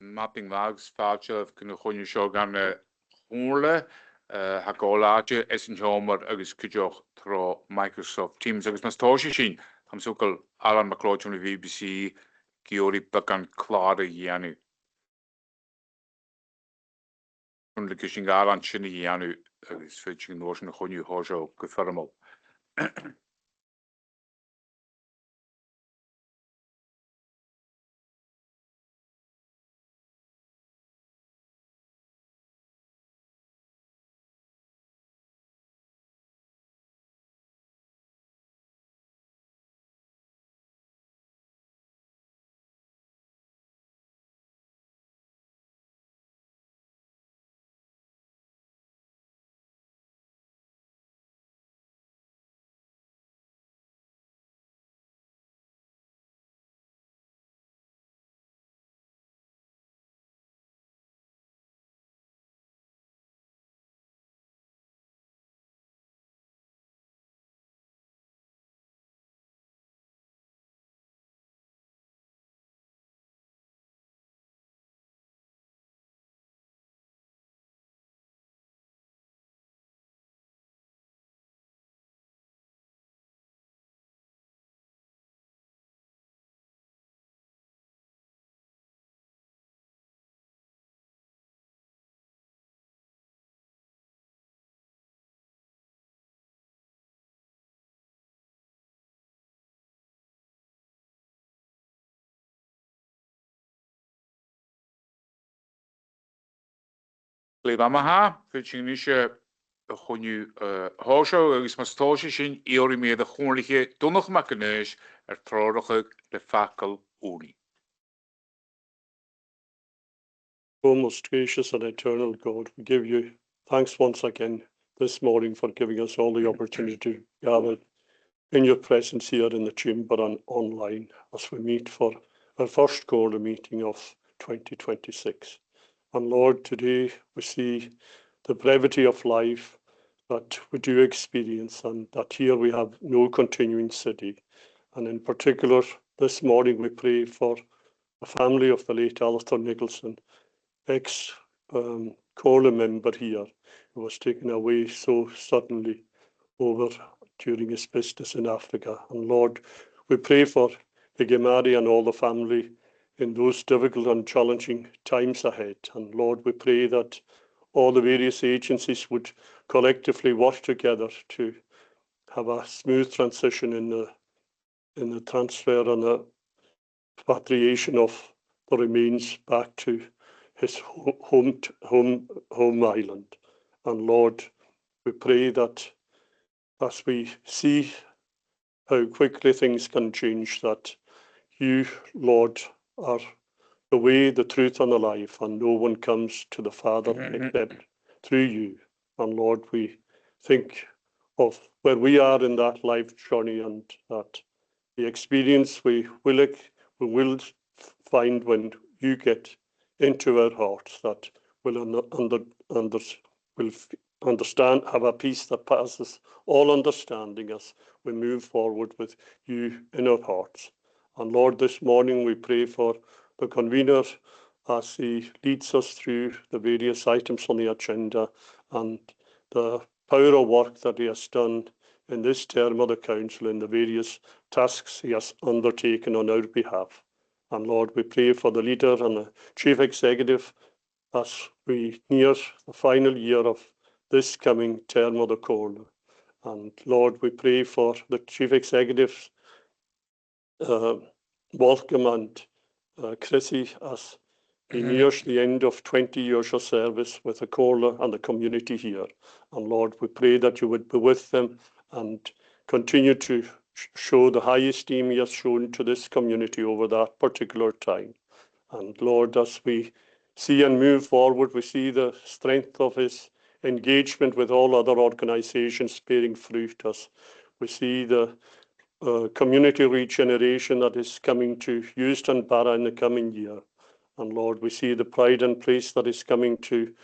mapping mags fáilteamh gona chuine seo gan na Comhairle hagáláide is an teomar agus cuideoch trá Microsoft Teams agus mas táise sin chum súcail Alan McLeod na BBC georí began cláda dhéanú. Chun le sin Alan sinna dhéanú agus féidir an nóir na chuinniú tháseo go fearmó. Léib amaha, féidir níise a chuinniú tháseo agus mas táise sin éorí méad a chónlaithe dúnach macanéis trádacha le facail úní. O most gracious and eternal God, we give you thanks once again this morning for giving us all the opportunity to gather in your presence here in the chamber and online as we meet for our first quarter meeting of 2026. And Lord, today we see the brevity of life that we do experience, and that here we have no continuing city. And in particular, this morning we pray for the family of the late Alistair Nicholson, ex-Comhairle member here, who was taken away so suddenly over during his business in Africa. And Lord, we pray for Igimari and all the family in those difficult and challenging times ahead. And Lord, we pray that all the various agencies would collectively work together to have a smooth transition in the transfer and the repatriation of the remains back to his home island. And Lord, we pray that as we see how quickly things can change, that you, Lord, are the way, the truth, and the life, and no one comes to the Father except through you. And Lord, we think of where we are in that life journey, and that the experience we will find when you get into our hearts, that will understand, have a peace that passes all understanding as we move forward with you in our hearts. And Lord, this morning we pray for the convener as he leads us through the various items on the agenda and the power of work that he has done in this term of the Council in the various tasks he has undertaken on our behalf. And Lord, we pray for the leader and the Chief Executive as we near the final year of this coming term of the Comhairle. And Lord, we pray for the Chief Executive's welcome and Chrissy as he nears the end of 20 years of service with the Comhairle and the community here. And Lord, we pray that you would be with them and continue to show the high esteem he has shown to this community over that particular time. And Lord, as we see and move forward, we see the strength of his engagement with all other organisations bearing fruit, as we see the community regeneration that is coming to Euston Barra in the coming year. And Lord, we see the pride and place that is coming to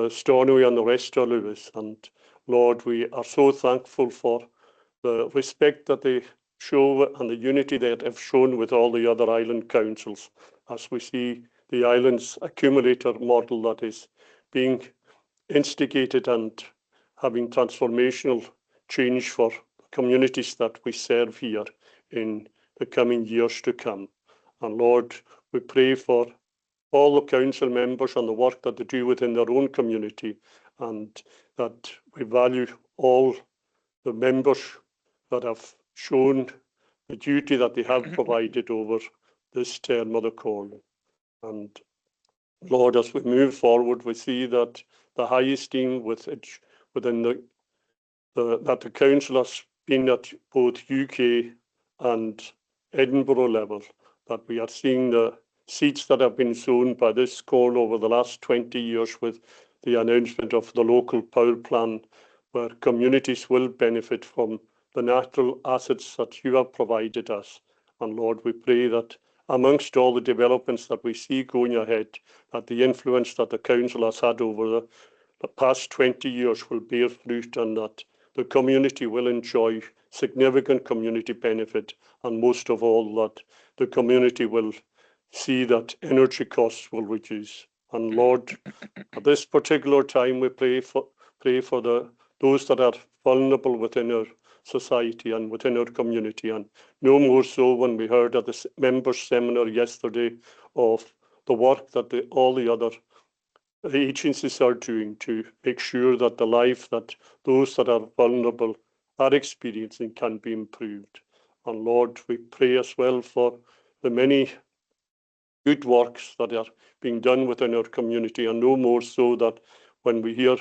Stornoway and the rest of Lewis. And Lord, we are so thankful for the respect that they show and the unity that have shown with all the other island councils, as we see the island's accumulator model that is being instigated and having transformational change for communities that we serve here in the coming years to come. And Lord, we pray for all the council members and the work that they do within their own community, and that we value all the members that have shown the duty that they have provided over this term of the calling. And Lord, as we move forward, we see that the high esteem within that the council has been at both UK and Edinburgh level, that we are seeing the seeds that have been sown by this call over the last 20 years with the announcement of the local power plan, where communities will benefit from the natural assets that you have provided us. And Lord, we pray that amongst all the developments that we see going ahead, that the influence that the council has had over the past 20 years will bear fruit, and that the community will enjoy significant community benefit, and most of all, that the community will see that energy costs will reduce. And Lord, at this particular time, we pray for those that are vulnerable within our society and within our community, and no more so when we heard at the members' seminar yesterday of the work that all the other agencies are doing to make sure that the life that those that are vulnerable are experiencing can be improved. And Lord, we pray as well for the many good works that are being done within our community, and no more so that when we hear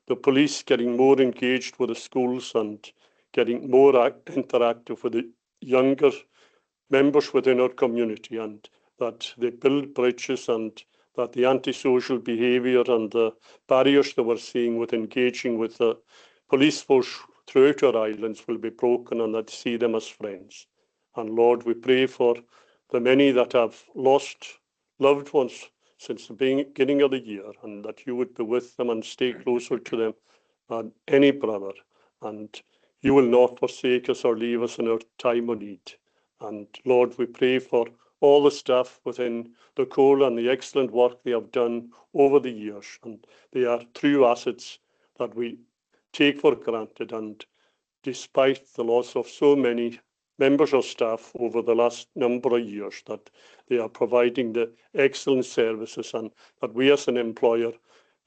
the police getting more engaged with the schools and getting more interactive with the younger members within our community, and that they build bridges, and that the antisocial behaviour and the barriers that we're seeing with engaging with the police force throughout our islands will be broken, and that see them as friends. And Lord, we pray for the many that have lost loved ones since the beginning of the year, and that you would be with them and stay closer to them than any brother. And you will not forsake us or leave us in our time of need. And Lord, we pray for all the staff within the Cole and the excellent work they have done over the years. And they are true assets that we take for granted. And despite the loss of so many members of staff over the last number of years, that they are providing the excellent services, and that we as an employer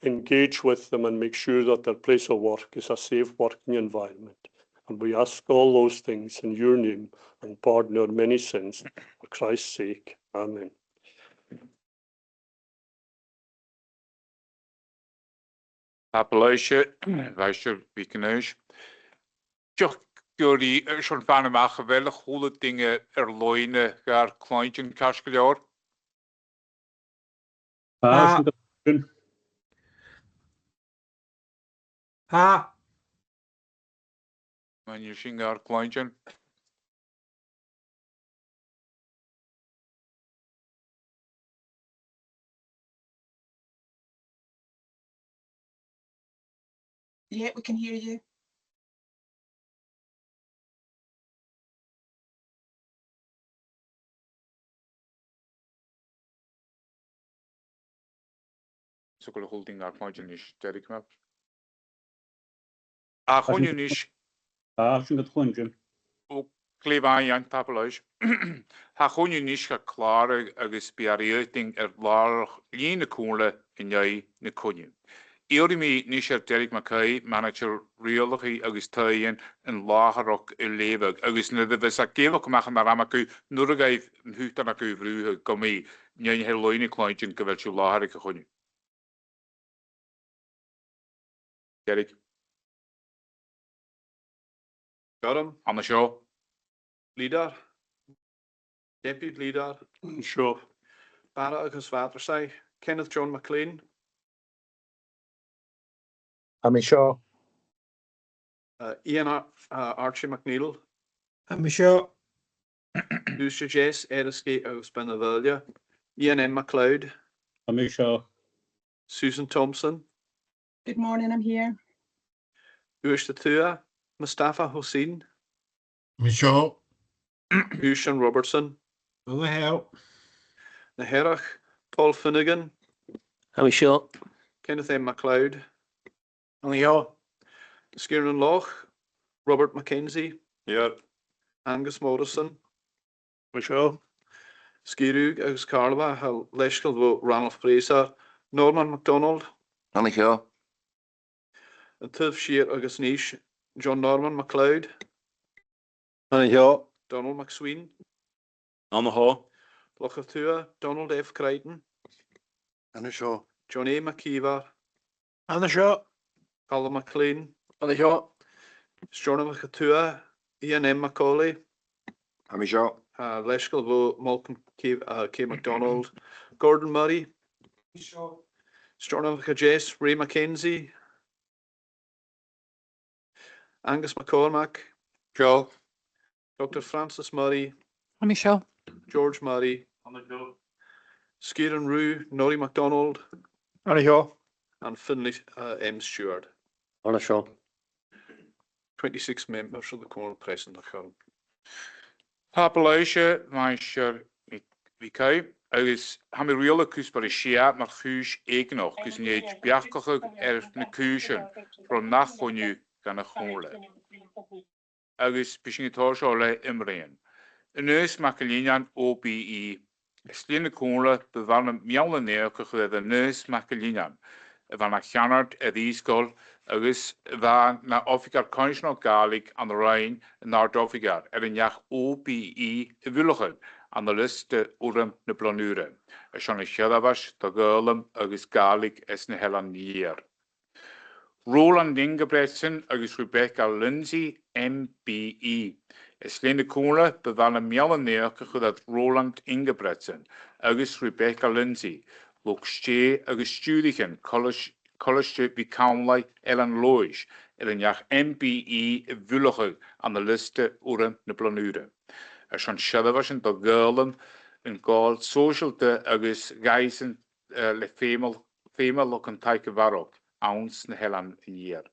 engage with them and make sure that their place of work is a safe working environment. And we ask all those things in your name, and pardon our many sins for Christ's sake. Amen. Appalachië, wijsje, weekneus. Toch, jullie schon van hem geweldig goede dingen erloinen, gar kleintje kastgeljaar. En je zingt gar kleintje. Yeah, we can hear you. Zo kan goed ding gar kleintje niet, Derek map. Gewoon je niet. Sy'n gyda chwynjyn. O clefain iawn Appalachië. Gewoon je niet geklaar agus beariëting lar line koele in jij ne konje. Eerder niet Derek Mackay, manager reality agus tuien en lager ook leven. Agus ne de sakelo maken maar amaku nurgay huta na ku vru komi. Jij heel line kleintje geweld je lager konje. Derek. Got him. On the show. Leader. Deputy Leader. Sure. Bara agus Watersay. Kenneth John McLean. I'm sure. Ian Archie McNeil. I'm sure. Lucia Jess Eriske aus Benavilia. Ian M. MacLeod. I'm sure. Susan Thompson. Good morning, I'm here. Ush Tua. Mustafa Hussein. I'm sure. Ushan Robertson. Who the hell? Na Herach Paul Finnegan, Michelle. Kenneth M. MacLeod, Michelle. Skieran Loch, Robert Mackenzie, Here. Angus Morrison, Michelle. Skirug agus Carla, Leishkel vo Ranulph Fraser, Norman MacDonald, Michelle. and Tuv Shear agus Nish, John Norman MacLeod, Michelle. Donald McSween, Michelle. Lochatua, Donald F. Crichton, Michelle. John A. McKeever, Michelle. Colin McLean, Michelle. Storna Lochatua, Ian M. Macaulay, Michelle. Leishkel vo Malcolm K. MacDonald, Gordon Murray, Storna Jess, Ray Mackenzie, Angus McCormack, Joe. Dr. Francis Murray, Michelle. George Murray, Skieran Rue, Norrie MacDonald, Michelle. and Finlay M. Stewart. Michelle. 26 members of the Comhairle present. Appalasia, Maisher, Vikai, agus ha mi riole kus par siar mar chuis eigenoch, kus niet biachkoch na kusen, from nachfonju gan a chole. Agus bishingitorshole imrein. Een neus Macalinian OBE, Slinde Comhairle bevallen mialle neerke de neus Macalinian. Van a Chanard Iskol, agus van na Officar Constitutional Gaelic aan de Rijn naar Officar, een jaar OBE willigen aan de liste Urim na Planure. Sean is Shadabas, de Gurlem, agus Gaelic is na Eilean Siar. Roland Ingebretsen, agus Rebecca Lindsay, MBE. Slinde Comhairle bevallen mialle neerke dat Roland Ingebretsen, agus Rebecca Lindsay. Lukste agus studigen college bekamlei Ellen Lois, een jaar MBE willige aan de liste Urim na Planure. Sean Shadavaschen de Gurlem, een goal social de agus geisen le female lokken taike warok, ons na Eilean Siar.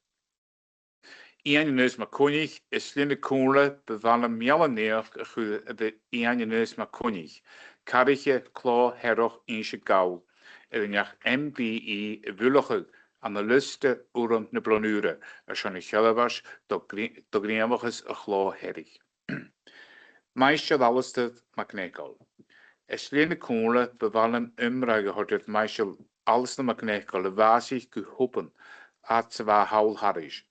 Ian neus Maconig is Slinde Comhairle bevallen mialle neer de Ian neus Maconig. Karige klo herog inse gauw. Een jaar MBE willige aan de liste Urim na Planure. Sean is Shadavash de Griemachus a glo herrig. Meisje allested MacNeckal. Slinde Comhairle bevallen umrage hortet meisje allested MacNeckal vasig gehopen at ze wa haul harish.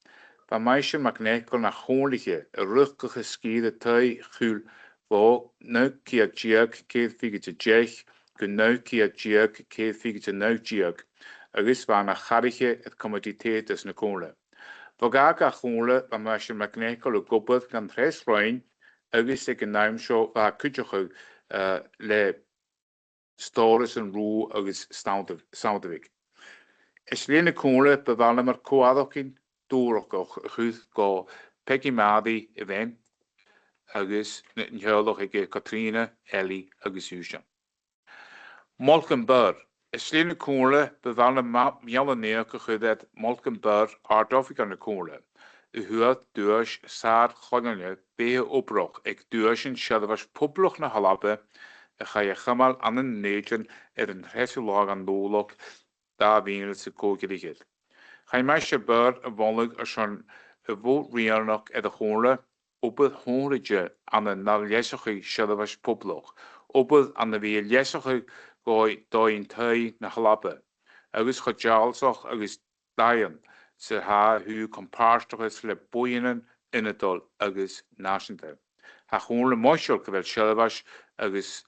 Van meisje MacNeckal na chonlige rukkige skiede tui gul wo neukia jiak keet figure jech geneukia jiak keet figure nou jiak. Agus van na charige het commoditeit is na Comhairle. Vogaga Comhairle van meisje MacNeckal o gobud gan tres roin agus ik een naam show waar kutje le stories en roe agus Soundwijk. Slinde Comhairle bevallen maar koadokin doorkoch goed go Peggy Madi event agus njolig ik Katrine Ellie agus Usha. Malcolm Burr. Slinde Comhairle bevallen mialle neerke gedet Malcolm Burr aardofik aan de Comhairle. Huat duurs saar gonne be oproch. Ik duursen shadwas publich na halabe. Ga je gamal aan een negen een resultaat aan doolok. Daar winnen ze kookeriget. Ga je meisje Burr wonderlijk als een woord riernok de Comhairle op het hongerige aan de naljesige shadwas publich. Op het aan de weer jesige gooi doin tui na halabe. Agus gejalsach agus daien. Ze ha hu comparstoches le boeien in het dol agus nasente. Ha Comhairle moisiol gewel shadwas agus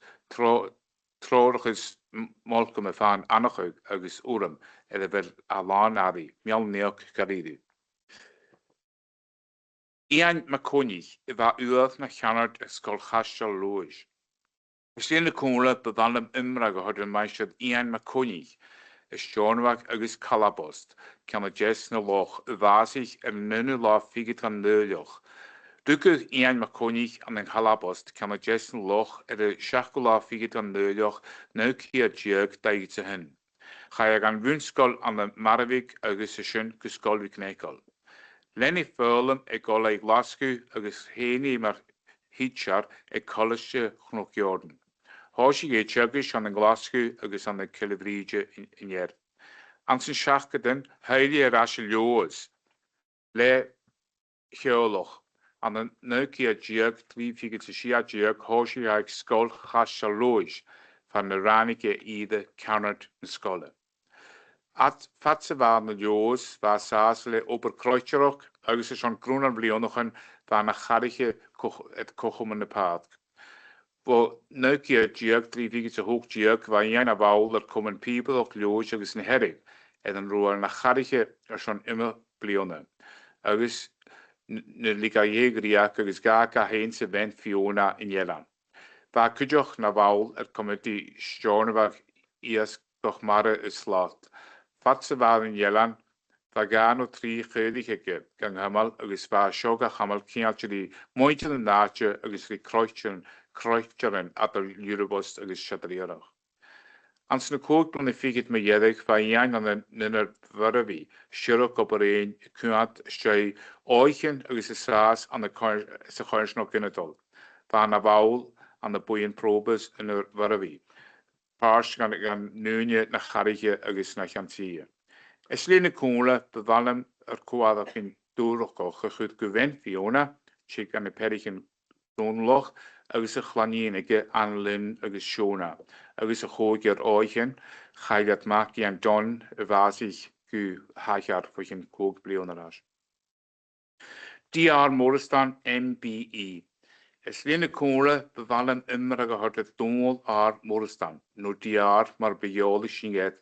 troorges Malcolm van Annachug agus Urim wel alaan ari mial neok garidu. Ian Maconig va uath na Chanard skol chastel lois. Slinde Comhairle bevallen umrage hodden meisje Ian Maconig. Sjónvak agus Calabost, kan Jess na loch vasig nunne la figitran neuloch. Dukur Ian Maconig aan een Calabost kan Jess na loch de Shakula figitran neuloch neukia jerk daig te hen. Ga je gaan wunskol aan de Marvik agus session kuskol wiknekol. Lenny Furlem gola Glasgow agus heni mar hitchar college Gnok Jordan. Hoshi ge chuggish on the Glasgow agus on the Kilbride in yer. Ansin Shachkaden, Heidi Rashel Yoos, Le Heoloch, and the Nokia Jug, 3 figures of Shia Jug, Hoshi like Skull Hashaloish, van de Ranike Ide, Carnot and Scholar. At Fatsevan the Joos, was Sasle Oberkreuzerok, agus is on Gruner Blionochen, van a Harige et Kochum in the Park. Well, Nokia Jug, 3 figures of Hook Jug, waar jij naar wou dat common people ook Joos, agus een herring, en een roer naar Harige er zo'n immer Blionen. Agus ne liga jegriak, agus gaka heense vent Fiona in Jelland. Waar kudjoch naar wou het committee Stornewag ias Comhairle is laat. Fatse waar in Jelland, waar gaan no 3 gedige gang hamal, agus waar shoga hamal kieltje die moeite de naadje, agus die kruitjeren at de Eurobost agus chatrierach. Ans na kook dan de figit me jedig, waar jij aan de ninner vervi, shirok op een, kuat, stij, oichen, agus de saas aan de kaarsnok in het al. Waar na wou, aan de boeien probes in de vervi. Paars gaan nuunje na garrige agus na chantie. Es lene koele bevallen koadag in doorloch goed gewend Fiona, chick aan de perigen doonloch, agus a chlanínige an lin agus Shona, agus a chóger oichen, chaigat maki an Don vasich gu hachar fuchin koog blionaras. DR Moristan MBE. Es lene koele bevallen immer a gehorte dongel ar Moristan, no DR mar bejolig shinget,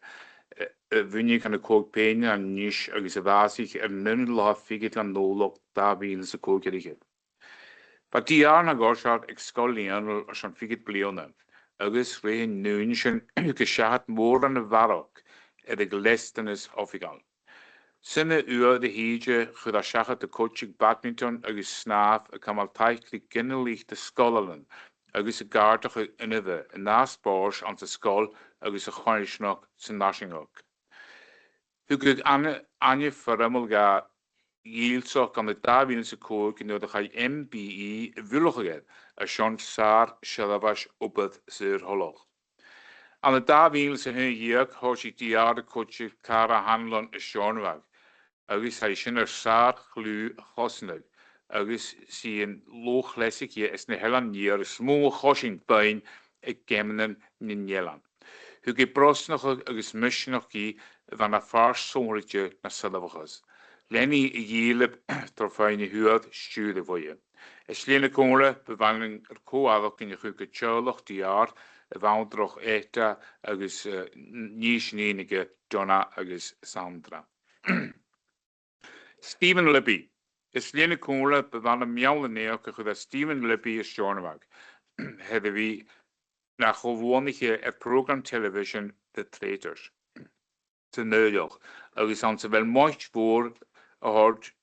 Winnig aan de kookpeen en niche agus a vasich nun la figit an nolok da wielen se kookgerige. But DR na gorshat excollianal as an figit blione. Agus reen nuinchen geschaat moor an de varok de gelestenis offigal. Sinne uur de hege chud a shachat de coachig badminton agus snaaf a kamal taiklik ginnelig de skollen. Agus a gartige innive en naast bors aan de skol agus a chonishnok zijn nashingok. Hugig anje verrummel ga Yieldsok aan de Davinse kook in de ga MBE willigheid a Sean Sar Shalabash op het zeer holog. Aan de Davinse hun jurk hoort ik die jaren coachje Kara Hanlon en Seanwag. Agus hij sinner Sar glu gosnig. Agus zie een looglessig je is ne helan jaar smoe goshing pijn ik kemenen in Jelland. Hugig bros nog agus mis nog die van een vaars zongertje naar Salavagas. Lenny Yelep trofeine huurt stuurde voor je. Es lene koele bewandeling koalok in je guke tjoloch die jaar woundroch eta agus nischnenige Donna agus Sandra. Stephen Lippy. Es lene koele bewandeling miauwe neerke dat Stephen Lippy is Jornwag. Hebben we naar gewonige het program television The Traitors. Te neujoch. Agus aan ze wel mooi voor hoort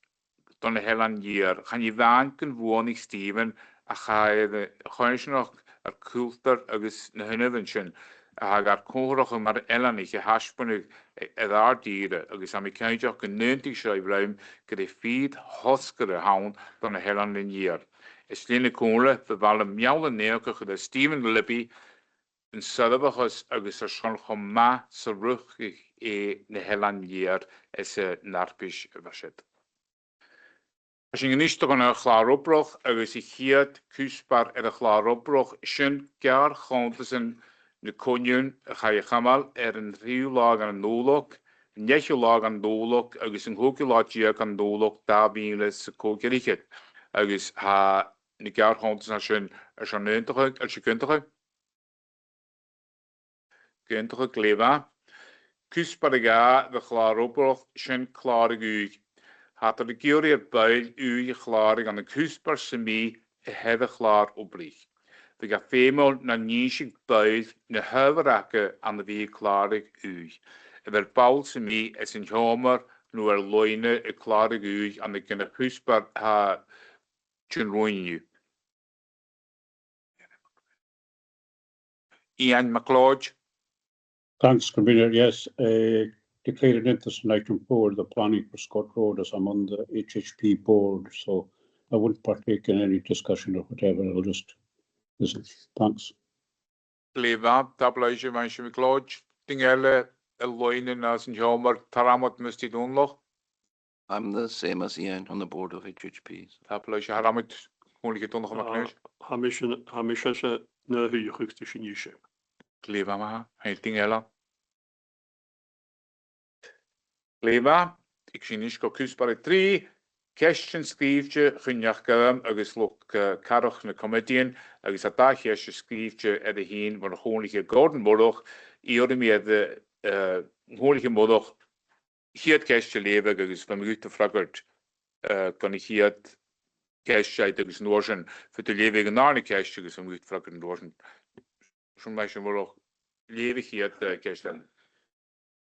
dan de hele jaar. Gaan je wanken woning Steven, a ga je de gewoon nog er cultuur agus na hunnevenchen. A gaat koorog maar elanige haspenig daar dieren. Agus aan mij ook een 90 schrijfruim de feed hoskere hound dan de hele jaar. Es lene koele bevallen miauwe neerke de Stephen Lippy een zelfs agus er schon goma terug de hele jaar is narpisch verschet. Als je niet toch een klaar opbroch, agus ik hier kusbaar een klaar opbroch, schön jaar gewoon tussen de konjun ga je gamal een riulag aan nolok, een netje lag aan nolok, agus een hoekje laatje aan nolok, daar ben je se kookeriket, agus ha een jaar gewoon tussen als je neuntig, als je kunt toch kleva, kusbaar ga de klaar opbroch, schön klaar guug. Had de georiër buil uw klaring aan de kusbaar semi hebben klaar opbrecht. We gaan veelmaal naar nischig buil de huiverakke aan de weer klarig uw. En de paul semi is een homer nu loine klarig uw aan de kinder kusbaar ha tjenroinju. Ian McLeod. Thanks, Convener. Yes, declared interest in item 4, the planning for Scott Road, as I'm on the HHP board, so I wouldn't partake in any discussion or whatever. I'll just listen. Thanks. Gleva, tabloisje van je McLeod, Comhairle nan Eilean Siar, Taramot Musti Dunloch, I'm the same as Ian on the board of HHPs. tabloisje Haramut, Holige Dunloch Macneus, Hamisha na huichig te sinische. Gleva ma, hij Comhairle. Gleva, ik zie niet go kusbare 3. Question skriefje gynnach gym agus look carach na comedian agus a da question skriefje at the heen van honige garden modoch iode me de honige modoch hier question leven agus van minute fragert kan ik hier question agus noorsen voor de leven na question agus van minute fragert noorsen zo'n meisje modoch leven hier question.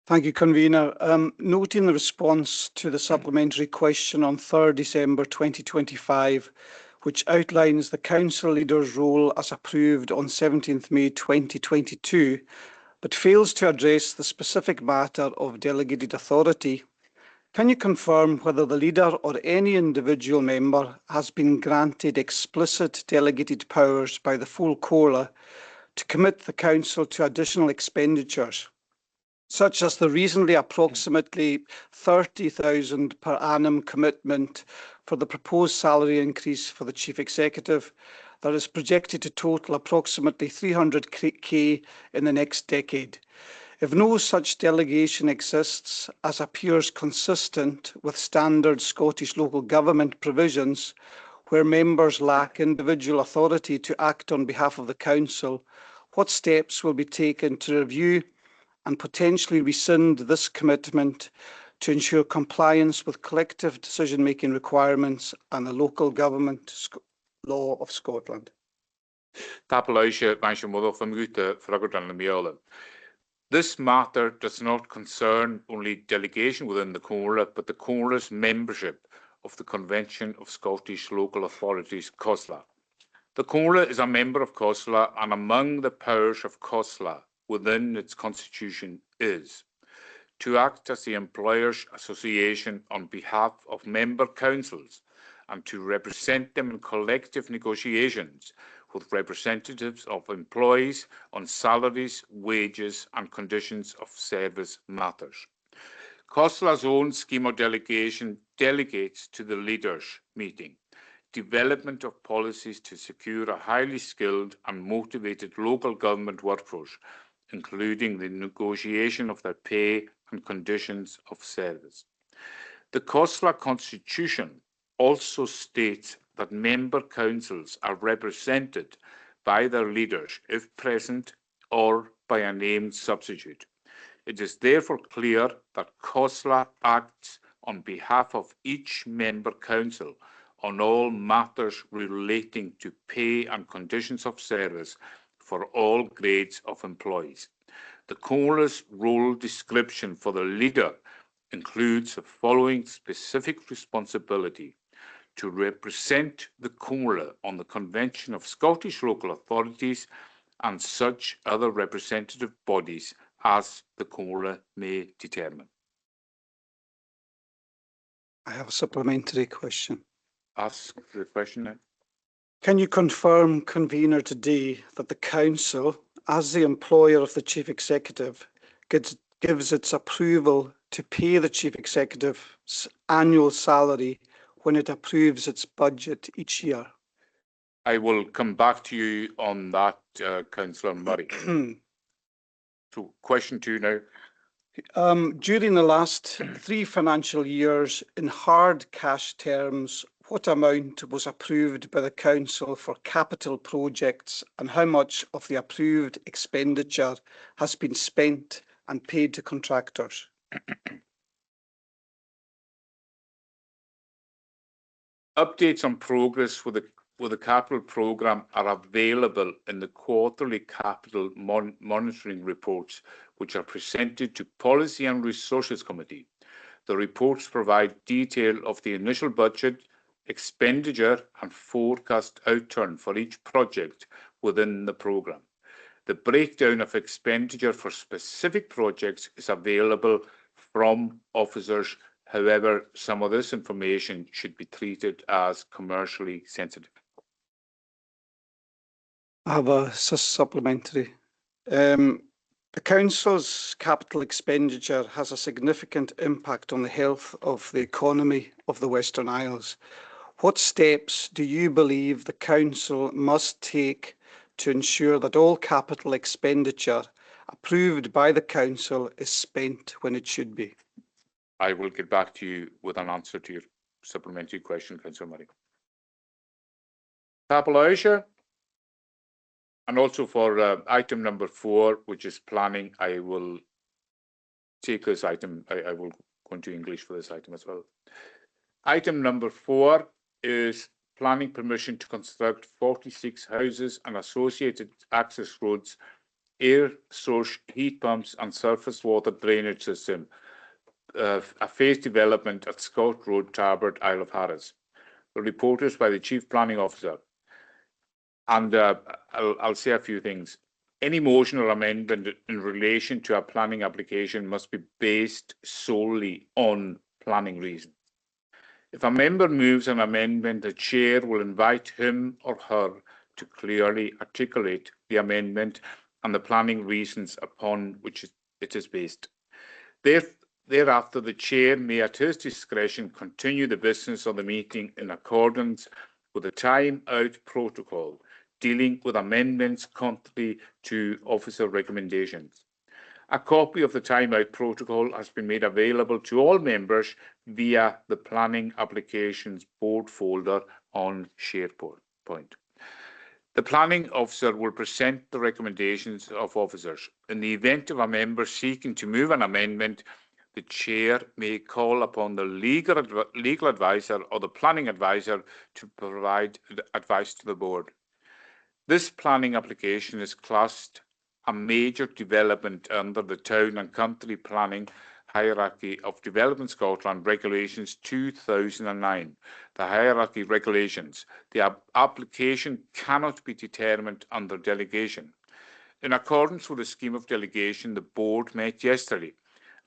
Thank you, Convener. Noting the response to the supplementary question on 3rd December 2025, which outlines the Council Leader's role as approved on 17th May 2022, but fails to address the specific matter of delegated authority, can you confirm whether the Leader or any individual member has been granted explicit delegated powers by the full Comhairle to commit the Council to additional expenditures, such as the recently approximately 30,000 per annum commitment for the proposed salary increase for the Chief Executive that is projected to total approximately 300k in the next decade? If no such delegation exists, as appears consistent with standard Scottish local government provisions, where members lack individual authority to act on behalf of the Council, what steps will be taken to review and potentially rescind this commitment to ensure compliance with collective decision-making requirements and the local government law of Scotland? This matter does not concern only delegation within the Comhairle, but the Comhairle's membership of the Convention of Scottish Local Authorities, COSLA. The Comhairle is a member of COSLA, and among the powers of COSLA within its constitution is to act as the employers' association on behalf of member councils and to represent them in collective negotiations with representatives of employees on salaries, wages and conditions of service matters. COSLA's own scheme of delegation delegates to the leaders' meeting development of policies to secure a highly skilled and motivated local government workforce, including the negotiation of their pay and conditions of service. The COSLA Constitution also states that member councils are represented by their leaders if present or by a named substitute. It is therefore clear that COSLA acts on behalf of each member council on all matters relating to pay and conditions of service for all grades of employees. The Comhairle's role description for the leader includes the following specific responsibility: to represent the Comhairle on the Convention of Scottish Local Authorities and such other representative bodies as the Comhairle may determine. I have a supplementary question. Ask the question then. Can you confirm, Convener, today that the Council, as the employer of the Chief Executive, gives its approval to pay the Chief Executive's annual salary when it approves its budget each year? I will come back to you on that, Councillor Murray. So, question 2 now. During the last 3 financial years, in hard cash terms, what amount was approved by the Council for capital projects and how much of the approved expenditure has been spent and paid to contractors? Updates on progress with the capital programme are available in the quarterly capital monitoring reports, which are presented to Policy and Resources Committee. The reports provide detail of the initial budget, expenditure and forecast outturn for each project within the programme. The breakdown of expenditure for specific projects is available from officers. However, some of this information should be treated as commercially sensitive. I have a supplementary The Council's capital expenditure has a significant impact on the health of the economy of the Western Isles. What steps do you believe the Council must take to ensure that all capital expenditure approved by the Council is spent when it should be? I will get back to you with an answer to your supplementary question, Councillor Murray. Tapalaisha, and also for item number 4, which is planning, I will take this item. I will go into English for this item as well. Item number 4 is planning permission to construct 46 houses and associated access roads, air source heat pumps and surface water drainage system, a phase development at Scott Road, Tarbert, Isle of Harris. The report is by the Chief Planning Officer. And I'll say a few things. Any motion or amendment in relation to a planning application must be based solely on planning reasons. If a member moves an amendment, the chair will invite him or her to clearly articulate the amendment and the planning reasons upon which it is based. Thereafter, the chair may at his discretion continue the business of the meeting in accordance with the time-out protocol dealing with amendments contrary to officer recommendations. A copy of the time-out protocol has been made available to all members via the planning applications board folder on SharePoint. The planning officer will present the recommendations of officers. In the event of a member seeking to move an amendment, the chair may call upon the legal advisor or the planning advisor to provide advice to the board. This planning application is classed a major development under the Town and Country Planning Hierarchy of Development Scotland Regulations 2009. The hierarchy regulations. The application cannot be determined under delegation. In accordance with the scheme of delegation, the board met yesterday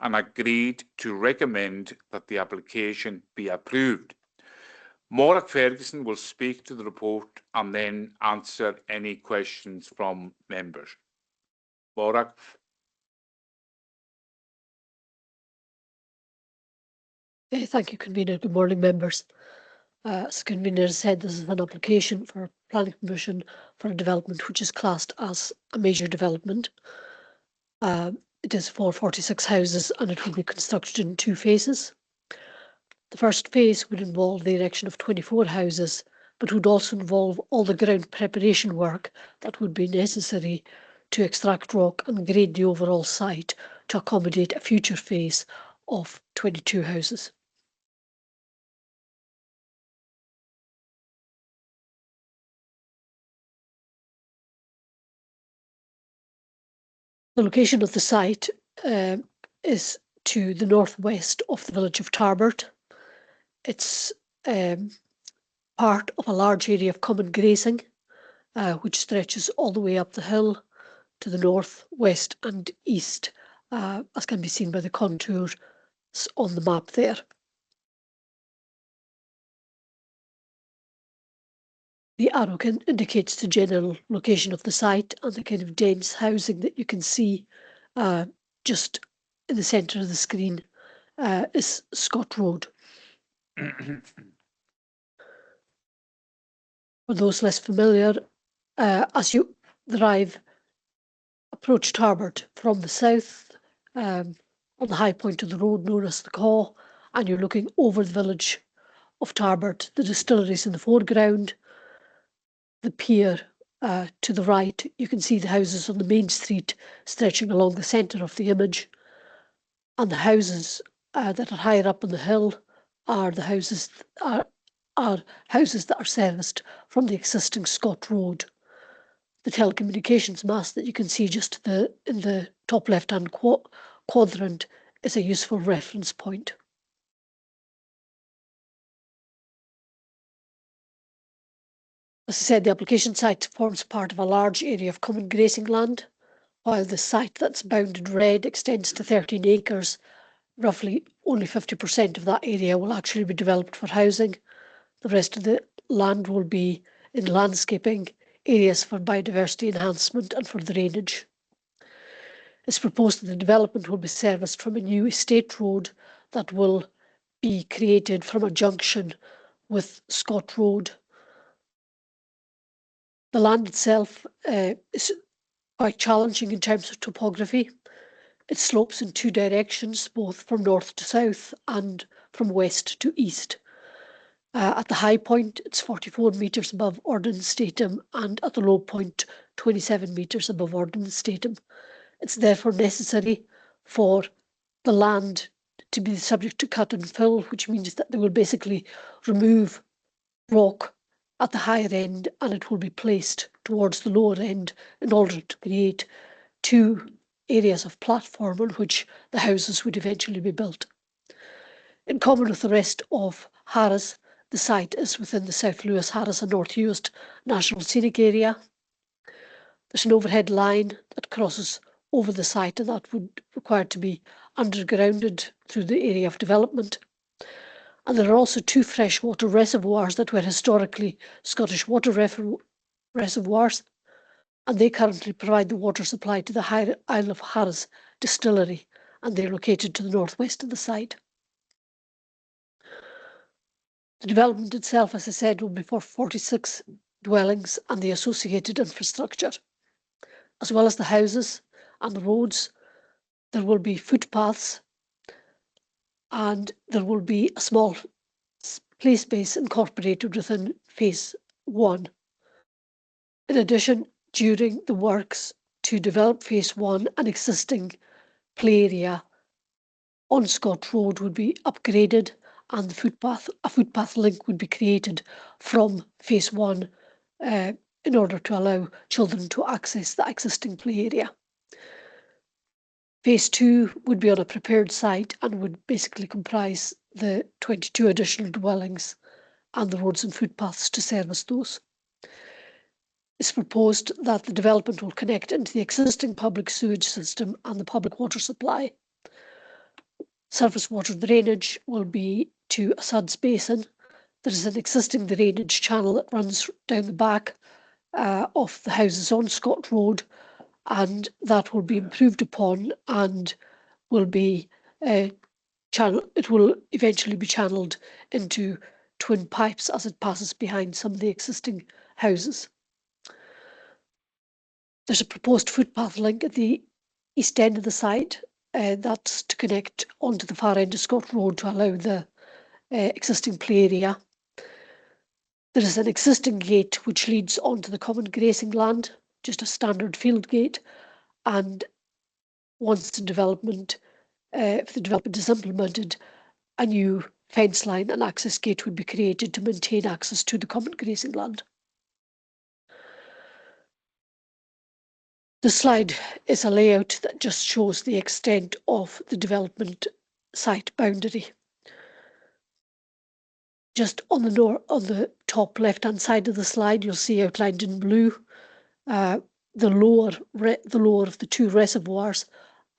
and agreed to recommend that the application be approved. Morag Ferguson will speak to the report and then answer any questions from members. Morag. Thank you, Convener. Good morning, members. As Convener said, this is an application for planning permission for a development which is classed as a major development. It is for 46 houses and it will be constructed in 2 phases. The first phase would involve the erection of 24 houses, but would also involve all the ground preparation work that would be necessary to extract rock and grade the overall site to accommodate a future phase of 22 houses. The location of the site is to the northwest of the village of Tarbert. It's part of a large area of common grazing, which stretches all the way up the hill to the north, west and east, as can be seen by the contours on the map there. The arrow indicates the general location of the site and the kind of dense housing that you can see just in the centre of the screen is Scott Road. For those less familiar, as you approach Tarbert from the south on the high point of the road known as the Caw, and you're looking over the village of Tarbert, the distilleries in the foreground, the pier to the right. You can see the houses on the main street stretching along the centre of the image, and the houses that are higher up on the hill are the houses houses that are serviced from the existing Scott Road. The telecommunications mast that you can see just in the top left-hand quadrant is a useful reference point. As I said, the application site forms part of a large area of common grazing land, while the site that's bounded red extends to 13 acres. Roughly only 50% of that area will actually be developed for housing. The rest of the land will be in landscaping, areas for biodiversity enhancement and for drainage. It's proposed that the development will be serviced from a new estate road that will be created from a junction with Scott Road. The land itself is quite challenging in terms of topography. It slopes in two directions, both from north to south and from west to east. At the high point, it's 44 metres above ordnance datum, and at the low point, 27 metres above ordnance datum. It's therefore necessary for the land to be subject to cut and fill, which means that they will basically remove rock at the higher end and it will be placed towards the lower end in order to create two areas of platform on which the houses would eventually be built. In common with the rest of Harris, the site is within the South Lewis, Harris and North Uist National Scenic Area. There's an overhead line that crosses over the site and that would require to be undergrounded through the area of development. And there are also two freshwater reservoirs that were historically Scottish water reservoirs, and they currently provide the water supply to the Isle of Harris distillery, and they're located to the northwest of the site. The development itself, as I said, will be for 46 dwellings and the associated infrastructure. As well as the houses and the roads, there will be footpaths and there will be a small play space incorporated within phase 1. In addition, during the works to develop phase 1, an existing play area on Scott Road would be upgraded and a footpath link would be created from phase 1 in order to allow children to access the existing play area. Phase 2 would be on a prepared site and would basically comprise the 22 additional dwellings and the roads and footpaths to service those. It's proposed that the development will connect into the existing public sewage system and the public water supply. Surface water drainage will be to a suds basin. There is an existing drainage channel that runs down the back of the houses on Scott Road, and that will be improved upon and will be it will eventually be channeled into twin pipes as it passes behind some of the existing houses. There's a proposed footpath link at the east end of the site. That's to connect onto the far end of Scott Road to allow the existing play area. There is an existing gate which leads onto the common grazing land, just a standard field gate, and once the development, if the development is implemented, a new fence line and access gate would be created to maintain access to the common grazing land. The slide is a layout that just shows the extent of the development site boundary. Just on the top left-hand side of the slide, you'll see outlined in blue the lower of the two reservoirs,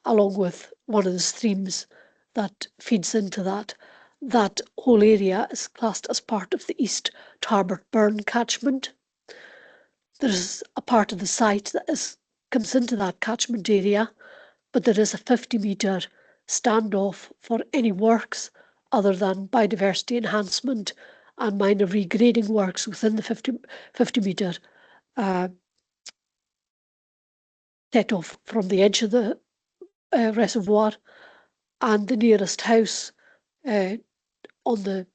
along with one of the streams that feeds into that. That whole area is classed as part of the East Tarbert Burn catchment. There is a part of the site that comes into that catchment area, but there is a 50-metre standoff for any works other than biodiversity enhancement and minor regrading works within the 50-metre set off from the edge of the reservoir, and the nearest house on the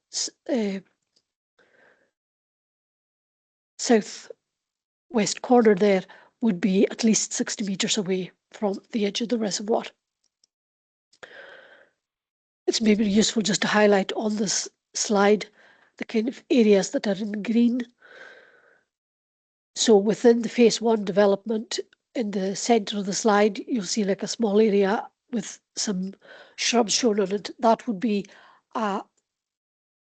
south-west corner there would be at least 60 metres away from the edge of the reservoir. It's maybe useful just to highlight on this slide the kind of areas that are in green. So within the phase 1 development, in the centre of the slide, you'll see like a small area with some shrubs shown on it. That would be a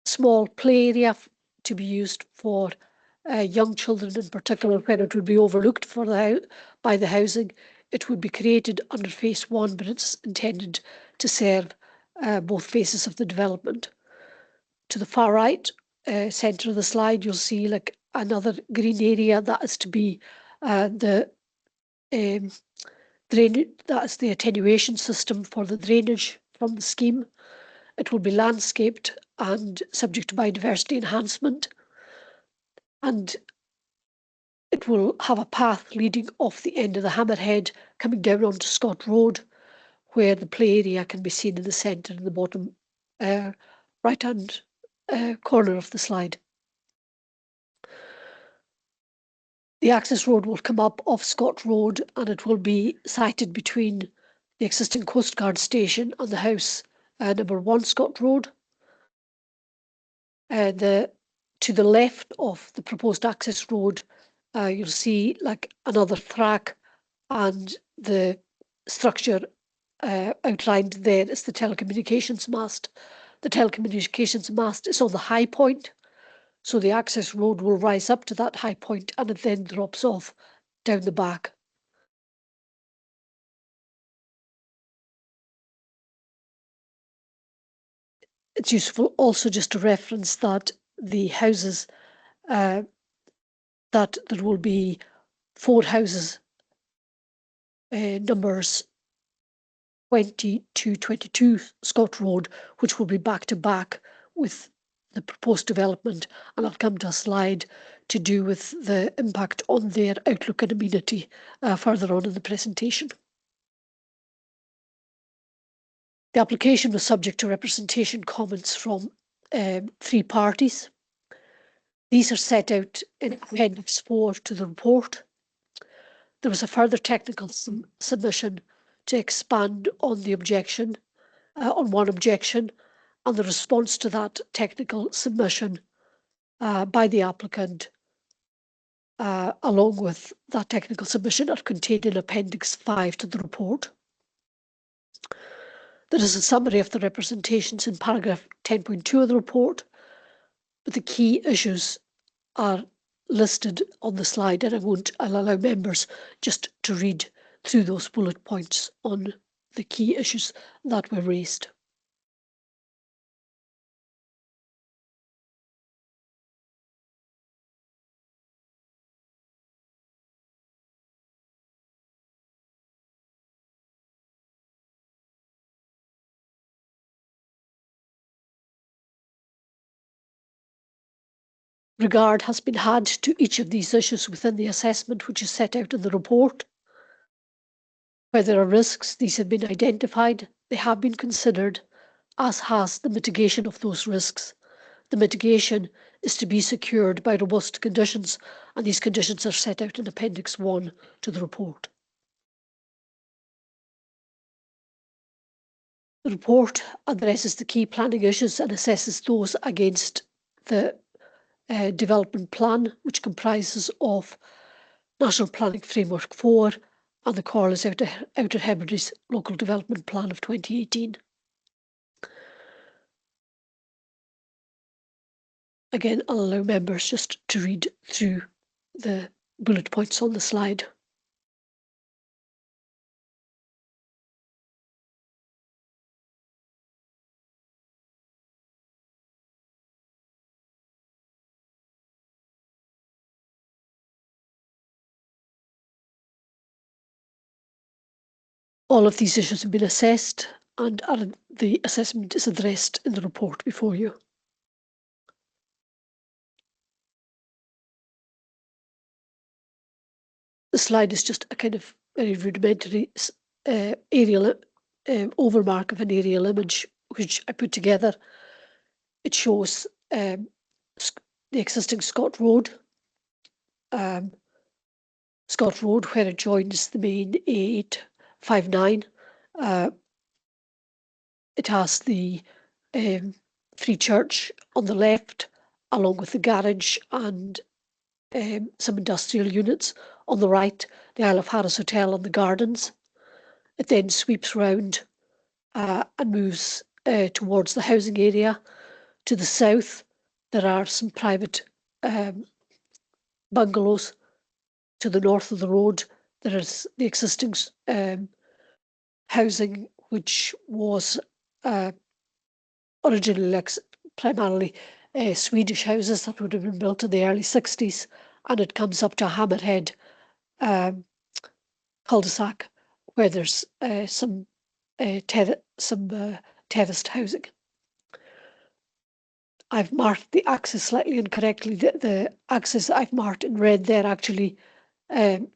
small play area to be used for young children in particular, where it would be overlooked by the housing. It would be created under phase 1, but it's intended to serve both phases of the development. To the far right centre of the slide, you'll see like another green area that is to be the drainage, that's the attenuation system for the drainage from the scheme. It will be landscaped and subject to biodiversity enhancement, and it will have a path leading off the end of the hammerhead coming down onto Scott Road, where the play area can be seen in the centre and the bottom right-hand corner of the slide. The access road will come up off Scott Road, and it will be sited between the existing Coast Guard station and the house number 1 Scott Road. To the left of the proposed access road, you'll see like another track, and the structure outlined there is the telecommunications mast. The telecommunications mast is on the high point, so the access road will rise up to that high point and it then drops off down the back. It's useful also just to reference that the houses, that there will be 4 houses, numbers 20 to 22 Scott Road, which will be back to back with the proposed development, and I'll come to a slide to do with the impact on their outlook and amenity further on in the presentation. The application was subject to representation comments from 3 parties. These are set out in Appendix 4 to the report. There was a further technical submission to expand on the objection, on one objection, and the response to that technical submission by the applicant, along with that technical submission, are contained in Appendix 5 to the report. There is a summary of the representations in paragraph 10.2 of the report, but the key issues are listed on the slide, and I'll allow members just to read through those bullet points on the key issues that were raised. Regard has been had to each of these issues within the assessment which is set out in the report. Where there are risks, these have been identified, they have been considered, as has the mitigation of those risks. The mitigation is to be secured by robust conditions, and these conditions are set out in Appendix 1 to the report. The report addresses the key planning issues and assesses those against the development plan, which comprises of National Planning Framework 4 and the Comhairle Outer Hebrides Local Development Plan of 2018. Again, I'll allow members just to read through the bullet points on the slide. All of these issues have been assessed, and the assessment is addressed in the report before you. The slide is just a kind of very rudimentary aerial overmark of an aerial image which I put together. It shows the existing Scott Road, where it joins the main A859. It has the Free Church on the left, along with the garage and some industrial units. On the right, the Isle of Harris Hotel and the gardens. It then sweeps round and moves towards the housing area. To the south, there are some private bungalows. To the north of the road, there is the existing housing, which was originally primarily Swedish houses that would have been built in the early 60s, and it comes up to a hammerhead cul-de-sac where there's some terraced housing. I've marked the axis slightly incorrectly. The axis I've marked in red there actually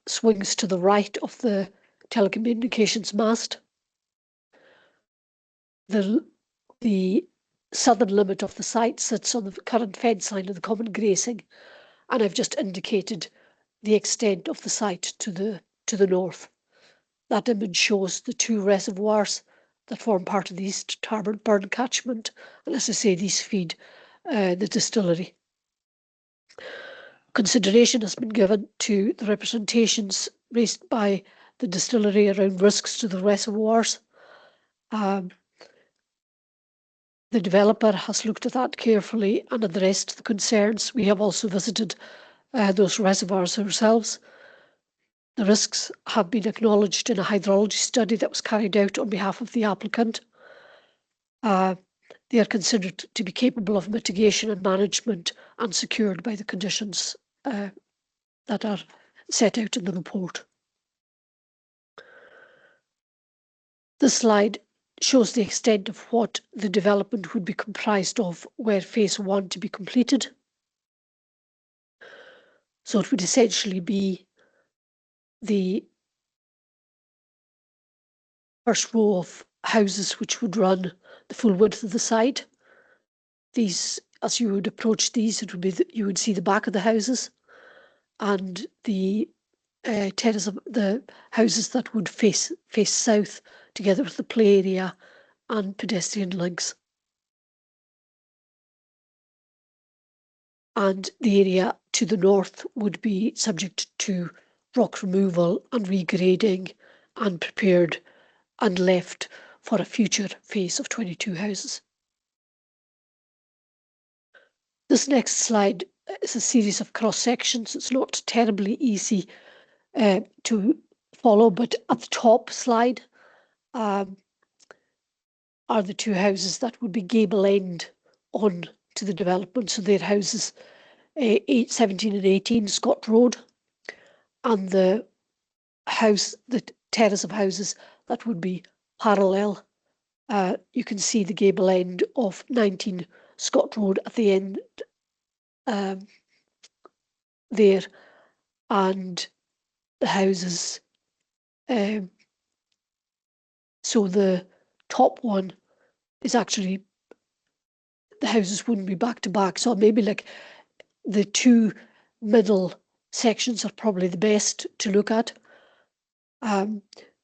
swings to the right of the telecommunications mast. The southern limit of the site sits on the current fence line of the common grazing, and I've just indicated the extent of the site to the north. That image shows the two reservoirs that form part of the East Tarbert Burn catchment, and as I say, these feed the distillery. Consideration has been given to the representations raised by the distillery around risks to the reservoirs. The developer has looked at that carefully and addressed the concerns. We have also visited those reservoirs ourselves. The risks have been acknowledged in a hydrology study that was carried out on behalf of the applicant. They are considered to be capable of mitigation and management and secured by the conditions that are set out in the report. This slide shows the extent of what the development would be comprised of were phase 1 to be completed. So it would essentially be the first row of houses which would run the full width of the site. These, as you would approach these, it would be you would see the back of the houses and the terrace of the houses that would face south, together with the play area and pedestrian links. And the area to the north would be subject to rock removal and regrading and prepared and left for a future phase of 22 houses. This next slide is a series of cross sections. It's not terribly easy to follow, but at the top slide are the two houses that would be gable end on to the development. So they're houses 17 and 18 Scott Road, and the terrace of houses that would be parallel. You can see the gable end of 19 Scott Road at the end there, and the houses. So the top one is actually, the houses wouldn't be back to back. So maybe like the two middle sections are probably the best to look at.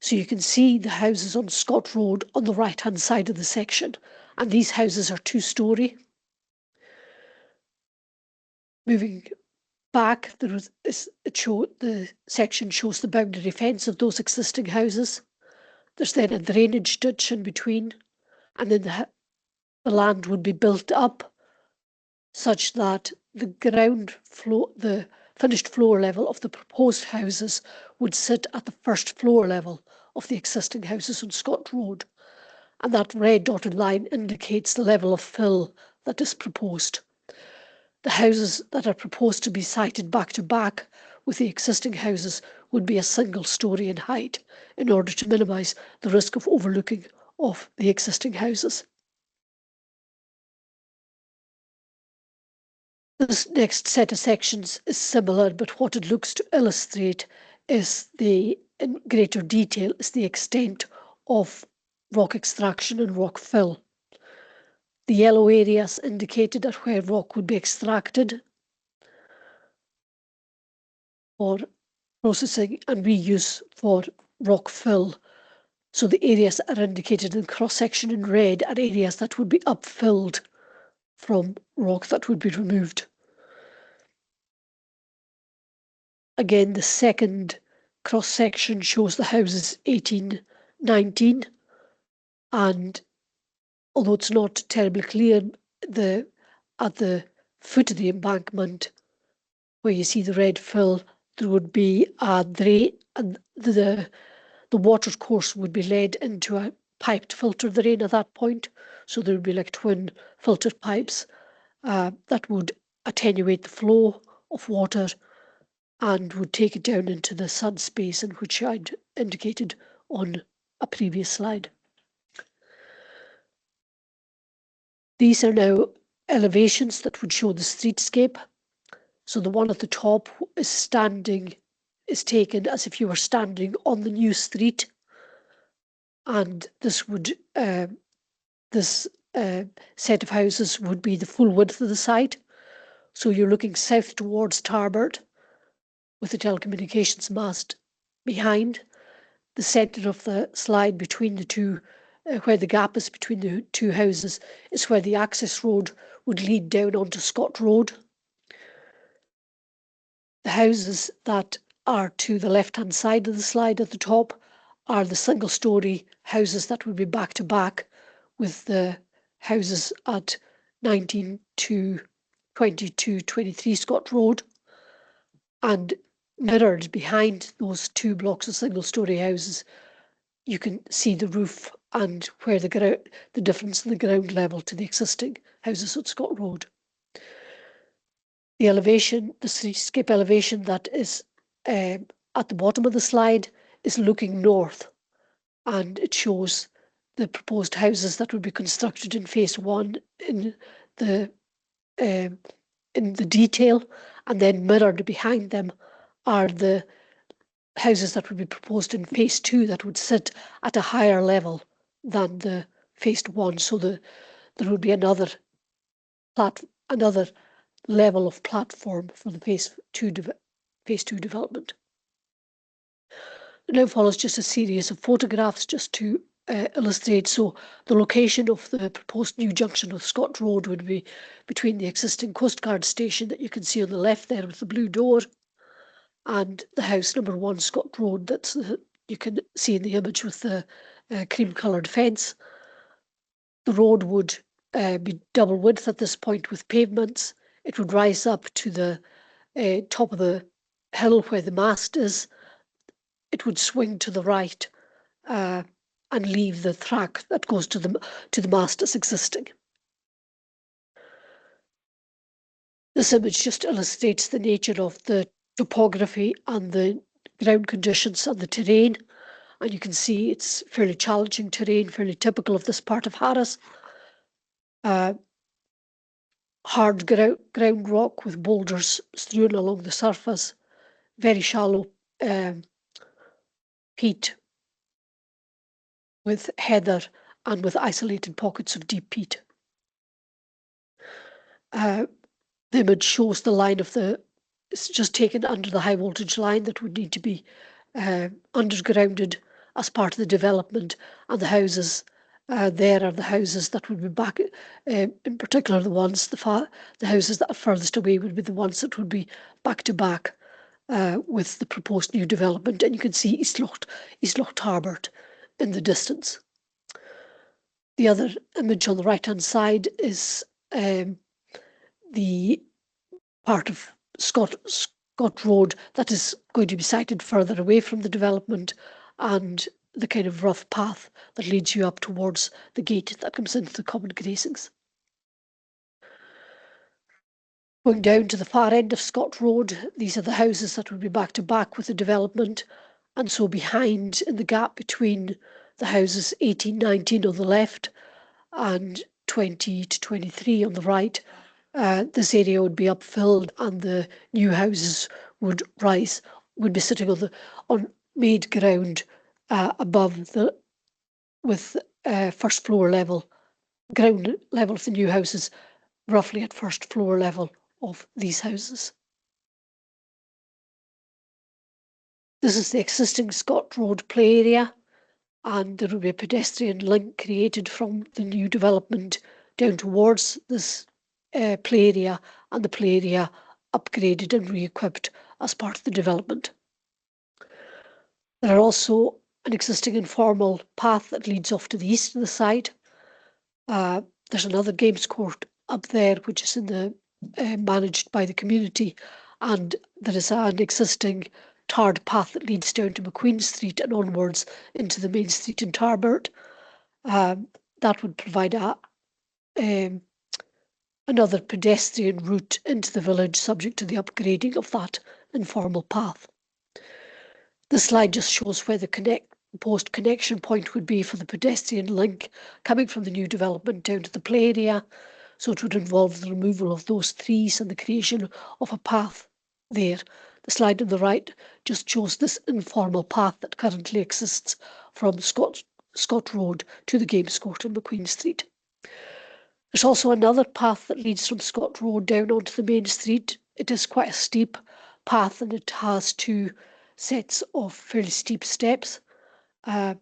So you can see the houses on Scott Road on the right hand side of the section, and these houses are 2-storey. Moving back, the section shows the boundary fence of those existing houses. There's then a drainage ditch in between, and then the land would be built up such that the ground floor, the finished floor level of the proposed houses would sit at the first floor level of the existing houses on Scott Road. And that red dotted line indicates the level of fill that is proposed. The houses that are proposed to be sited back to back with the existing houses would be a single storey in height in order to minimise the risk of overlooking of the existing houses. This next set of sections is similar, but what it looks to illustrate is in greater detail is the extent of rock extraction and rock fill. The yellow areas indicated are where rock would be extracted for processing and reuse for rock fill. So the areas that are indicated in cross-section in red are areas that would be upfilled from rock that would be removed. Again, the second cross-section shows the houses 18, 19, and although it's not terribly clear, at the foot of the embankment, where you see the red fill, there would be a drain, and the water course would be led into a pipe to filter the rain at that point. So there would be like twin filtered pipes that would attenuate the flow of water and would take it down into the sun space, in which I'd indicated on a previous slide. These are now elevations that would show the streetscape. So the one at the top is taken as if you were standing on the new street, and this set of houses would be the full width of the site. So you're looking south towards Tarbert with the telecommunications mast behind. The centre of the slide between the two, where the gap is between the two houses, is where the access road would lead down onto Scott Road. The houses that are to the left-hand side of the slide at the top are the single-storey houses that would be back to back with the houses at 19 to 22, 23 Scott Road, and mirrored behind those two blocks of single-storey houses, you can see the roof and where the difference in the ground level to the existing houses at Scott Road. The elevation, the streetscape elevation that is at the bottom of the slide is looking north, and it shows the proposed houses that would be constructed in phase 1 in the detail, and then mirrored behind them are the houses that would be proposed in phase 2 that would sit at a higher level than the phase 1. So there would be another level of platform for the phase 2 development. Now follows just a series of photographs just to illustrate. So the location of the proposed new junction of Scott Road would be between the existing Coast Guard station that you can see on the left there with the blue door, and the house number 1 Scott Road that's you can see in the image with the cream-coloured fence. The road would be double width at this point with pavements. It would rise up to the top of the hill where the mast is. It would swing to the right and leave the track that goes to the mast as existing. This image just illustrates the nature of the topography and the ground conditions and the terrain, and you can see it's fairly challenging terrain, fairly typical of this part of Harris. Hard ground rock with boulders strewn along the surface, very shallow peat with heather and with isolated pockets of deep peat. The image shows the line of it's just taken under the high voltage line that would need to be undergrounded as part of the development, and the houses there are the houses that would be back, in particular the houses that are furthest away would be the ones that would be back to back with the proposed new development, and you can see East Loch Tarbert in the distance. The other image on the right-hand side is the part of Scott Road that is going to be sited further away from the development, and the kind of rough path that leads you up towards the gate that comes into the common grazings. Going down to the far end of Scott Road, these are the houses that would be back to back with the development, and so behind, in the gap between the houses 18, 19 on the left and 20 to 23 on the right, this area would be upfilled and the new houses would be sitting on made ground above with first floor level, ground level of the new houses, roughly at first floor level of these houses. This is the existing Scott Road play area, and there will be a pedestrian link created from the new development down towards this play area, and the play area upgraded and re-equipped as part of the development. There are also an existing informal path that leads off to the east of the site. There's another games court up there which is managed by the community, and there is an existing tarred path that leads down to McQueen Street and onwards into the main street in Tarbert. That would provide another pedestrian route into the village, subject to the upgrading of that informal path. The slide just shows where the proposed connection point would be for the pedestrian link coming from the new development down to the play area. So it would involve the removal of those trees and the creation of a path there. The slide on the right just shows this informal path that currently exists from Scott Road to the Games Court in McQueen Street. There's also another path that leads from Scott Road down onto the main street. It is quite a steep path and it has two sets of fairly steep steps. There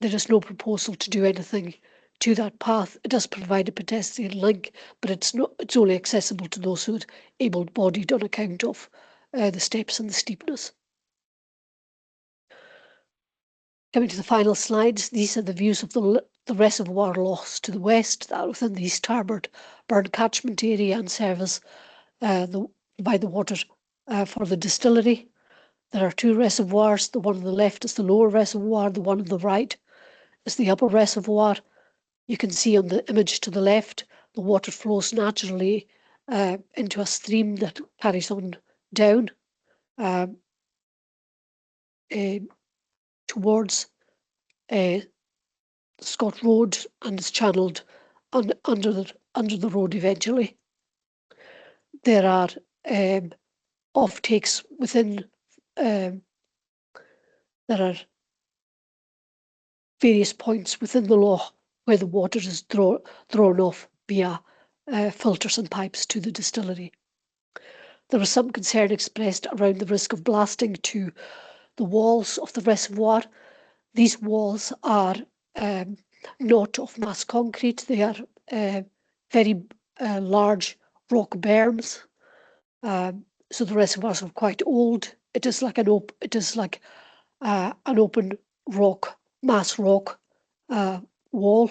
is no proposal to do anything to that path. It does provide a pedestrian link, but it's only accessible to those who are able-bodied on account of the steps and the steepness. Coming to the final slides, these are the views of the reservoir loss to the west, that within the East Tarbert Burn catchment area and service by the water for the distillery. There are two reservoirs. The one on the left is the lower reservoir, the one on the right is the upper reservoir. You can see on the image to the left, the water flows naturally into a stream that carries on down towards Scott Road and is channeled under the road eventually. There are offtakes within. There are various points within the loch where the water is thrown off via filters and pipes to the distillery. There was some concern expressed around the risk of blasting to the walls of the reservoir. These walls are not of mass concrete. They are very large rock berms. So the reservoirs are quite old. It is like an open rock, mass rock wall,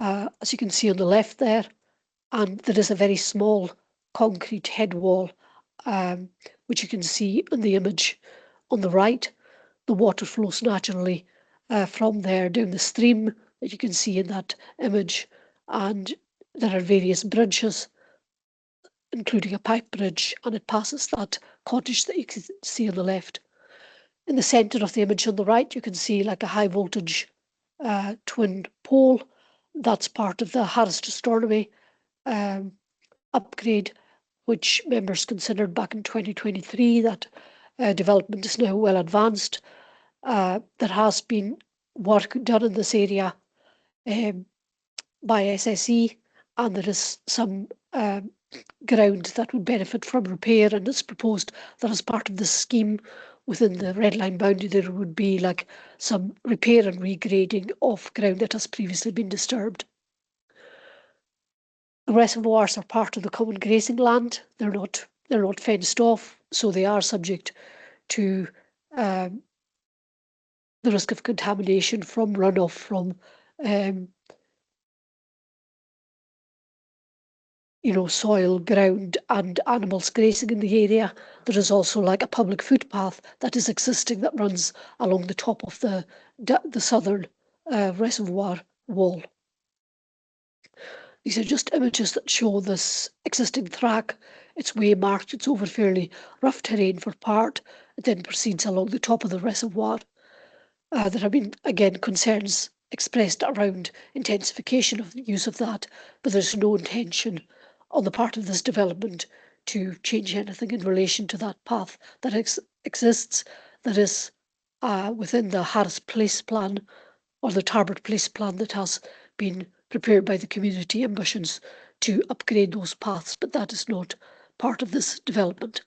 as you can see on the left there, and there is a very small concrete head wall, which you can see in the image on the right. The water flows naturally from there down the stream that you can see in that image, and there are various bridges, including a pipe bridge, and it passes that cottage that you can see on the left. In the centre of the image on the right, you can see like a high voltage twin pole. That's part of the Harris Astronomy upgrade, which members considered back in 2023. That development is now well advanced. There has been work done in this area by SSE, and there is some ground that would benefit from repair, and it's proposed that as part of the scheme within the red line boundary there would be like some repair and regrading of ground that has previously been disturbed. The reservoirs are part of the common grazing land. They're not fenced off, so they are subject to the risk of contamination from runoff from soil, ground, and animals grazing in the area. There is also like a public footpath that is existing that runs along the top of the southern reservoir wall. These are just images that show this existing track. It's waymarked, it's over fairly rough terrain for part. It then proceeds along the top of the reservoir. There have been, again, concerns expressed around intensification of the use of that, but there's no intention on the part of this development to change anything in relation to that path that exists. That is within the Harris Place plan or the Tarbert Place plan that has been prepared by the community ambitions to upgrade those paths, but that is not part of this development.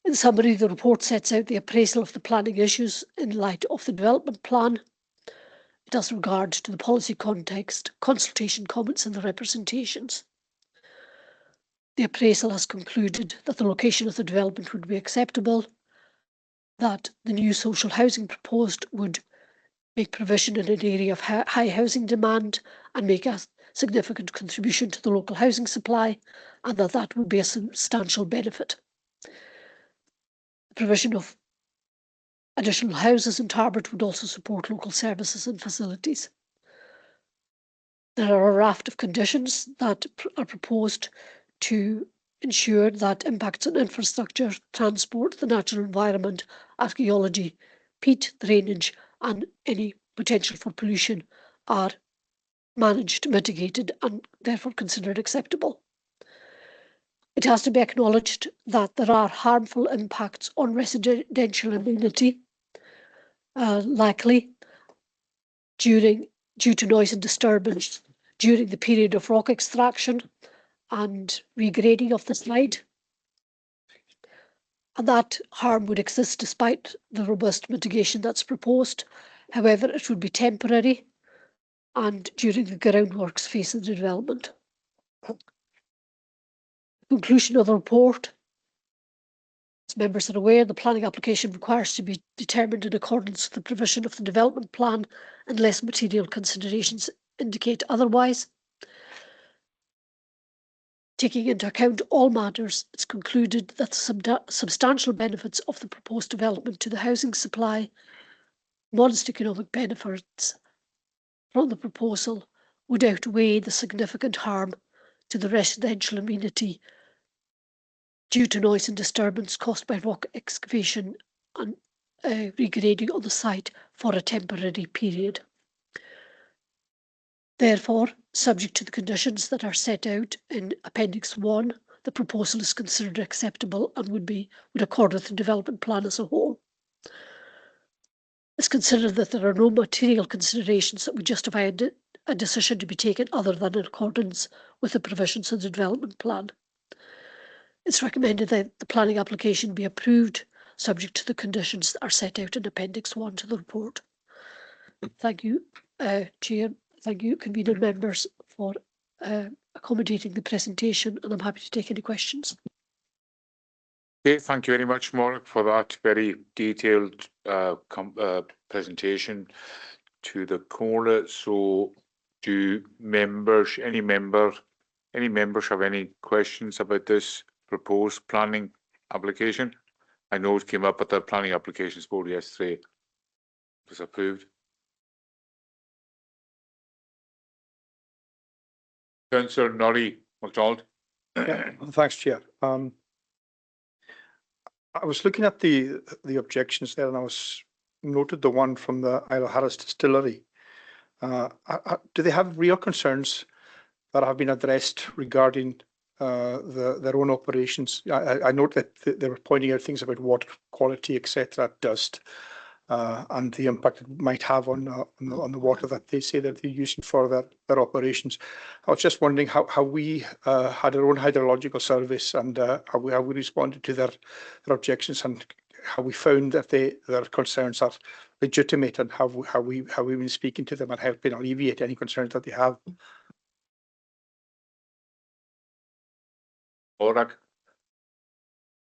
In summary, the report sets out the appraisal of the planning issues in light of the development plan. It does regard to the policy context, consultation comments and the representations. The appraisal has concluded that the location of the development would be acceptable, that the new social housing proposed would make provision in an area of high housing demand and make a significant contribution to the local housing supply, and that would be a substantial benefit. The provision of additional houses in Tarbert would also support local services and facilities. There are a raft of conditions that are proposed to ensure that impacts on infrastructure, transport, the natural environment, archaeology, peat, drainage, and any potential for pollution are managed, mitigated, and therefore considered acceptable. It has to be acknowledged that there are harmful impacts on residential amenity, likely due to noise and disturbance during the period of rock extraction and regrading of the slide. And that harm would exist despite the robust mitigation that's proposed. However, it would be temporary and during the groundworks phase of the development. Conclusion of the report. As members are aware, the planning application requires to be determined in accordance with the provision of the development plan unless material considerations indicate otherwise. Taking into account all matters, it's concluded that the substantial benefits of the proposed development to the housing supply, modest economic benefits from the proposal would outweigh the significant harm to the residential amenity due to noise and disturbance caused by rock excavation and regrading on the site for a temporary period. Therefore, subject to the conditions that are set out in Appendix 1, the proposal is considered acceptable and would accord with the development plan as a whole. It's considered that there are no material considerations that would justify a decision to be taken other than in accordance with the provisions of the development plan. It's recommended that the planning application be approved subject to the conditions that are set out in Appendix 1 to the report. Thank you, Chair. Thank you, convener members, for accommodating the presentation, and I'm happy to take any questions. Okay, thank you very much, Mark, for that very detailed presentation to the Comhairle. So, do any members have any questions about this proposed planning application? I know it came up at the planning applications board yesterday. It was approved. Councillor Norrie MacDonald. Yeah, thanks, Chair. I was looking at the objections there, and I was noted the one from the Isle of Harris distillery. Do they have real concerns that have been addressed regarding their own operations? I note that they were pointing out things about water quality, etc., dust, and the impact it might have on the water that they say that they're using for their operations. I was just wondering how we had our own hydrological service and how we responded to their objections, and how we found that their concerns are legitimate, and how we've been speaking to them and helping alleviate any concerns that they have.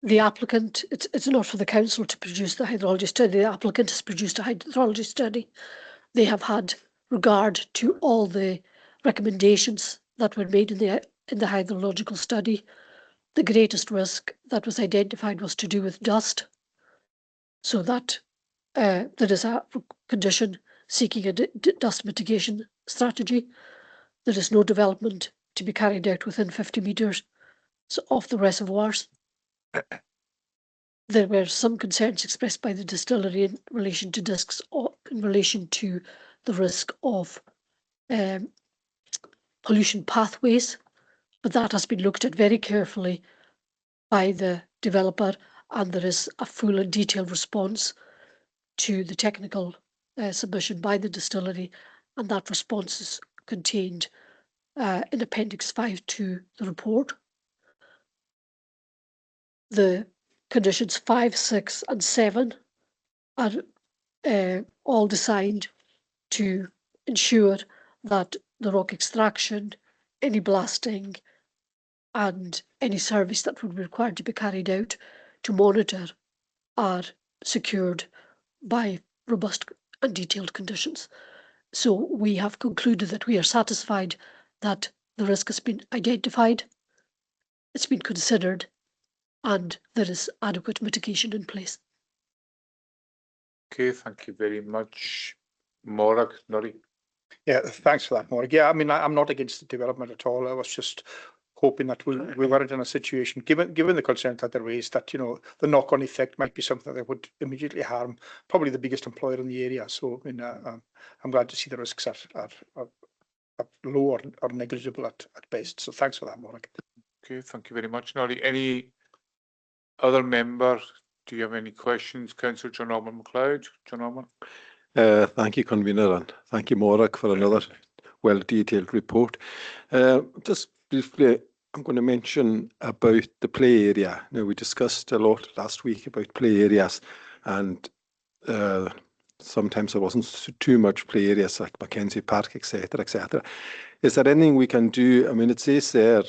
The applicant, it's not for the council to produce the hydrology study. The applicant has produced a hydrology study. They have had regard to all the recommendations that were made in the hydrological study. The greatest risk that was identified was to do with dust, so that there is a condition seeking a dust mitigation strategy. There is no development to be carried out within 50 metres of the reservoirs. There were some concerns expressed by the distillery in relation to discs, or in relation to the risk of pollution pathways, but that has been looked at very carefully by the developer, and there is a full and detailed response to the technical submission by the distillery, and that response is contained in Appendix 5 to the report. The conditions 5, 6 and 7 are all designed to ensure that the rock extraction, any blasting and any service that would be required to be carried out to monitor are secured by robust and detailed conditions. So we have concluded that we are satisfied that the risk has been identified, it's been considered, and there is adequate mitigation in place. Okay, thank you very much. Morag, Norrie. Yeah, thanks for that, Morag. Yeah, I mean, I'm not against the development at all. I was just hoping that we weren't in a situation, given the concerns that they raised, that, you know, the knock-on effect might be something that would immediately harm probably the biggest employer in the area. So, I mean, I'm glad to see the risks are low or negligible at best. So thanks for that, Morag. Okay, thank you very much, Nolly. Any other member? Do you have any questions? Councillor John Norman MacLeod. John Norman. Thank you, Convener, and thank you, Morag, for another well-detailed report. Just briefly, I'm going to mention about the play area. Now, we discussed a lot last week about play areas, and sometimes there wasn't too much play areas like Mackenzie Park, etc., etc. Is there anything we can do? I mean, it says there,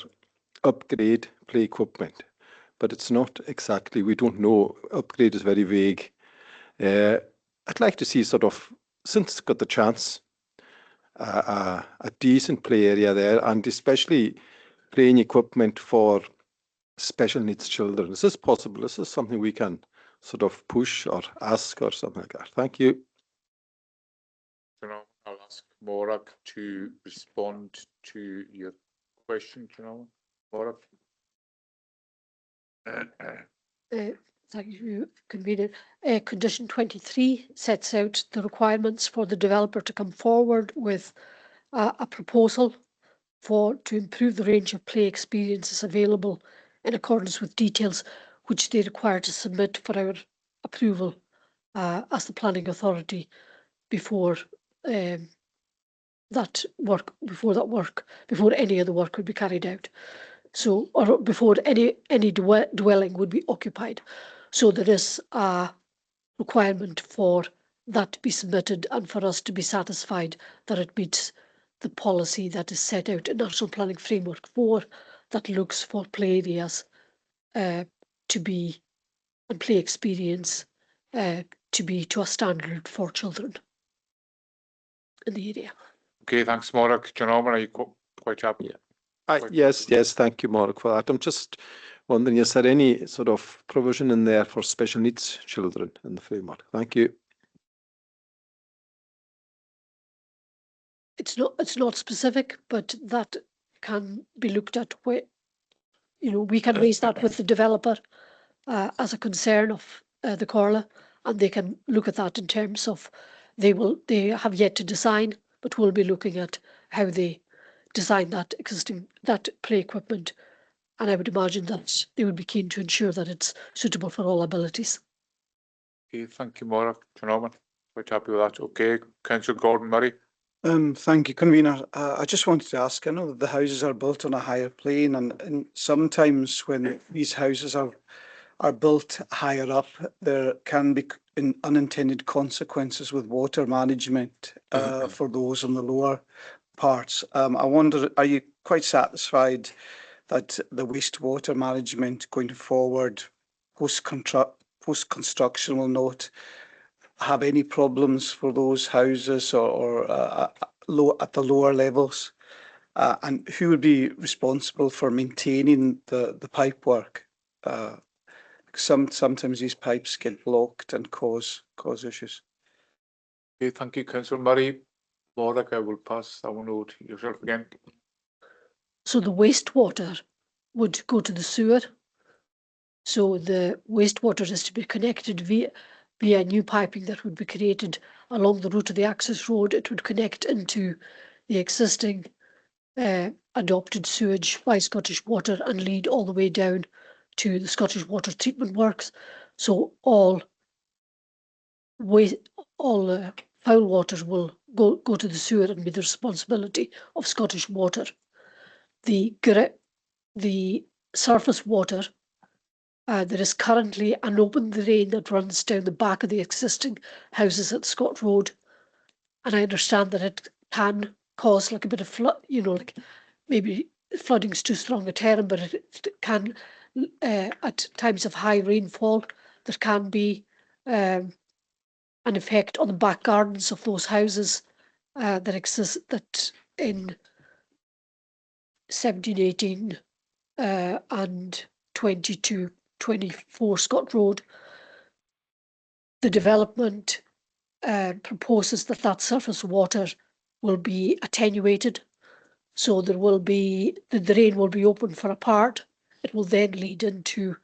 upgrade play equipment, but it's not exactly, we don't know. Upgrade is very vague. I'd like to see sort of, since got the chance, a decent play area there, and especially playing equipment for special needs children. Is this possible? Is this something we can sort of push or ask or something like that? Thank you. I'll ask Morag to respond to your question, Morag. Thank you, Convener. Condition 23 sets out the requirements for the developer to come forward with a proposal to improve the range of play experiences available in accordance with details which they require to submit for our approval as the planning authority before any of the work would be carried out. So, or before any dwelling would be occupied. So there is a requirement for that to be submitted and for us to be satisfied that it meets the policy that is set out in National Planning Framework 4 that looks for play areas to be, and play experience to be to a standard for children in the area. Okay, thanks, Morag. John Norman, are you quite happy? Yeah. Yes, thank you, Morag, for that. I'm just wondering, is there any sort of provision in there for special needs children in the framework? Thank you. It's not specific, but that can be looked at where, you know, we can raise that with the developer as a concern of the Comhairle, and they can look at that in terms of they have yet to design, but we'll be looking at how they design that play equipment, and I would imagine that they would be keen to ensure that it's suitable for all abilities. Okay, thank you, Morag. John Norman, quite happy with that. Okay, Councillor Gordon Murray. Thank you, Convener. I just wanted to ask, I know that the houses are built on a higher plane, and sometimes when these houses are built higher up, there can be unintended consequences with water management for those on the lower parts. I wonder, are you quite satisfied that the wastewater management going forward, post-construction, will not have any problems for those houses or at the lower levels? And who would be responsible for maintaining the pipework? Sometimes these pipes get blocked and cause issues. Okay, thank you, Councillor Murray. Morag, I will pass that one over to yourself again. So the wastewater would go to the sewer. So the wastewater is to be connected via new piping that would be created along the route of the access road. It would connect into the existing adopted sewage by Scottish Water and lead all the way down to the Scottish Water Treatment Works. So all foul waters will go to the sewer and be the responsibility of Scottish Water. The surface water, there is currently an open drain that runs down the back of the existing houses at Scott Road, and I understand that it can cause like a bit of flood, you know, like maybe flooding's too strong a term, but it can at times of high rainfall there can be an effect on the back gardens of those houses that exist that in 17, 18 and 22, 24 Scott Road. The development proposes that surface water will be attenuated So there will be, the drain will be open for a part. It will then lead into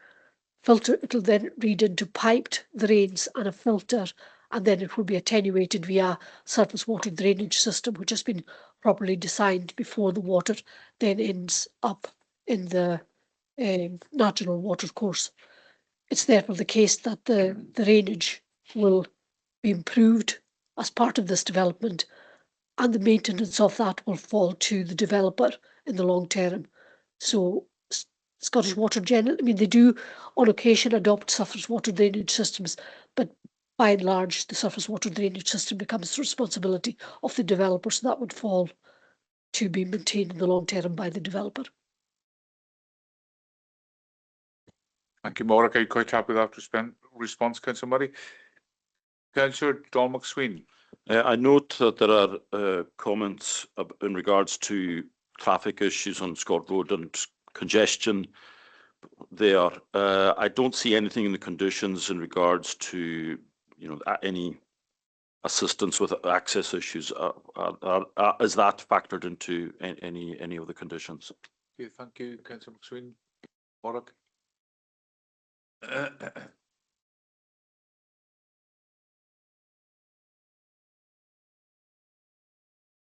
filter, it will then lead into piped drains and a filter, and then it will be attenuated via surface water drainage system, which has been properly designed before the water then ends up in the natural water course. It's therefore the case that the drainage will be improved as part of this development, and the maintenance of that will fall to the developer in the long term. So Scottish Water generally, I mean, they do on occasion adopt surface water drainage systems, but by and large, the surface water drainage system becomes the responsibility of the developer, so that would fall to be maintained in the long term by the developer. Thank you, Maura. Are you quite happy with that response, Councillor Murray? Councillor Don McSween. I note that there are comments in regards to traffic issues on Scott Road and congestion there. I don't see anything in the conditions in regards to, any assistance with access issues. Is that factored into any of the conditions? Okay, thank you, Councillor McSween. Maura.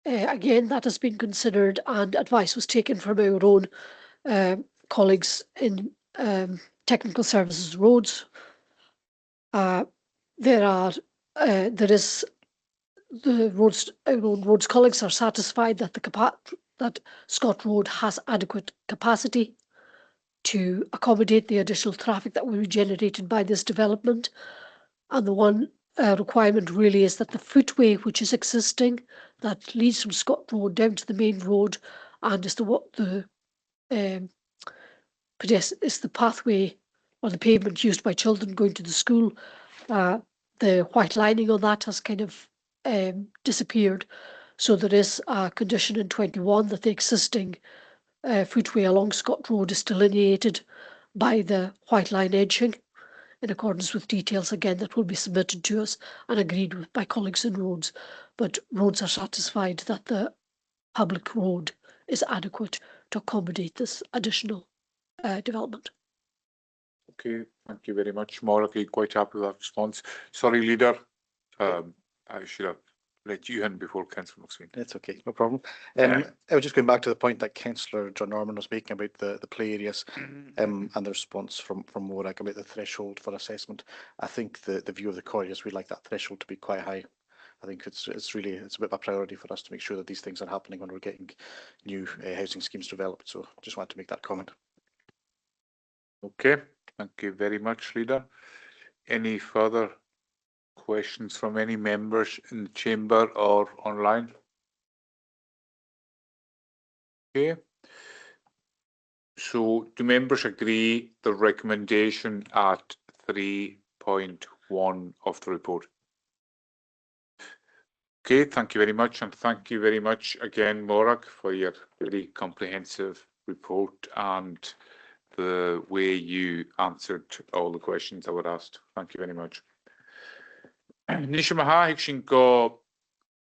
Again, that has been considered, and advice was taken from our own colleagues in technical services roads. There is the roads. Our own roads colleagues are satisfied that that Scott Road has adequate capacity to accommodate the additional traffic that will be generated by this development, and the one requirement really is that the footway which is existing that leads from Scott Road down to the main road and is the pathway or the pavement used by children going to the school. The white lining on that has kind of disappeared. So there is a condition in 21 that the existing footway along Scott Road is delineated by the white line edging in accordance with details again that will be submitted to us and agreed with by colleagues in roads. But roads are satisfied that the public road is adequate to accommodate this additional development. Okay, thank you very much, Maura. Are you quite happy with that response? Sorry, Leader. I should have let you in before Councillor McSween. It's okay, no problem. I was just going back to the point that Councillor John Norman was making about the play areas and the response from Maura about the threshold for assessment. I think the view of the Corriers, we'd like that threshold to be quite high. I think it's a bit of a priority for us to make sure that these things are happening when we're getting new housing schemes developed. So just wanted to make that comment. Okay, thank you very much, Leader. Any further questions from any members in the chamber or online? Okay. So do members agree the recommendation at 3.1 of the report? Okay, thank you very much, and thank you very much again, Maura, for your very comprehensive report and the way you answered all the questions that were asked. Thank you very much. Nisha Mahahik sin go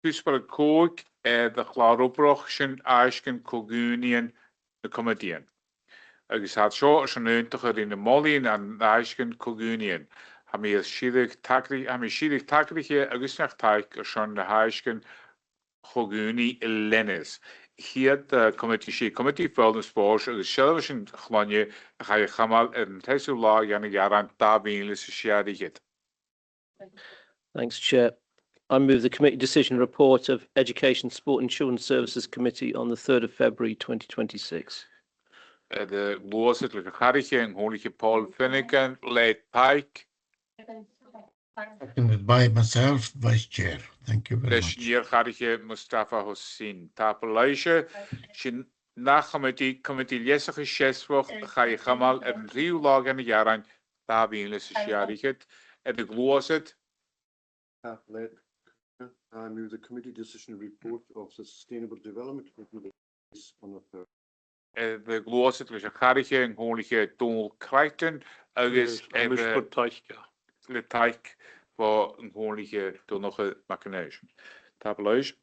Puspar Cog the Chlarobroch sin Aishkin Cogunian the Comedian. Agus had seo san untacher in the Molin and Aishkin Cogunian. Ha mi sidig takriche agus nach taik san the Aishkin Coguni Lennis. Hier the committee fell sport agus Shelvision Chlanje ga Gamal en Tesula Jan Yaran Tabin Siar. Thanks, Chair. I move the committee decision report of Education, Sport and Children's Services Committee on the 3rd of February 2026. The was it like a Harriche and Holy Paul Finnegan, late Pike. Seconded by myself, Vice Chair. Thank you very much. Near Harriche Mustafa Hussein. Tapalaisha, Shin Nachamati, Committee Yesach Sheswoch, Hai Hamal, and Rio Log and Yaran, Tabin Lissariket, and the Gloset. I move the committee decision report of sustainable development on the 3rd. The Gloset was a Harriche and Holy Donald Crichton, August and the Tyke for Holy Donoche Machination. Tabloish.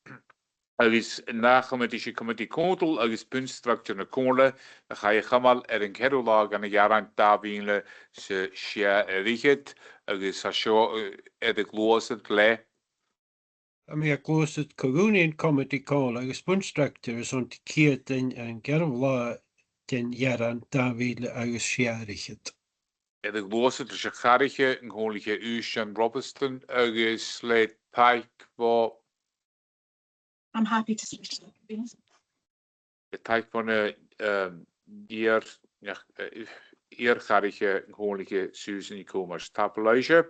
agus na committee si committee control agus puntstructure na Comhairle a cha chamal an ceú lá gan jaran dábíle se sé richet agus a seo a glóset le. I mean, a glóset Comhairle committee call agus bunstructure is on kiet en germ lá den jaran dábíle agus sé richet. De glóset se charige en Comhairle Uishan Robertson agus le Pike wo I'm happy to switch to that. de type van hier garige Comhairle Susan Comers tapeluise.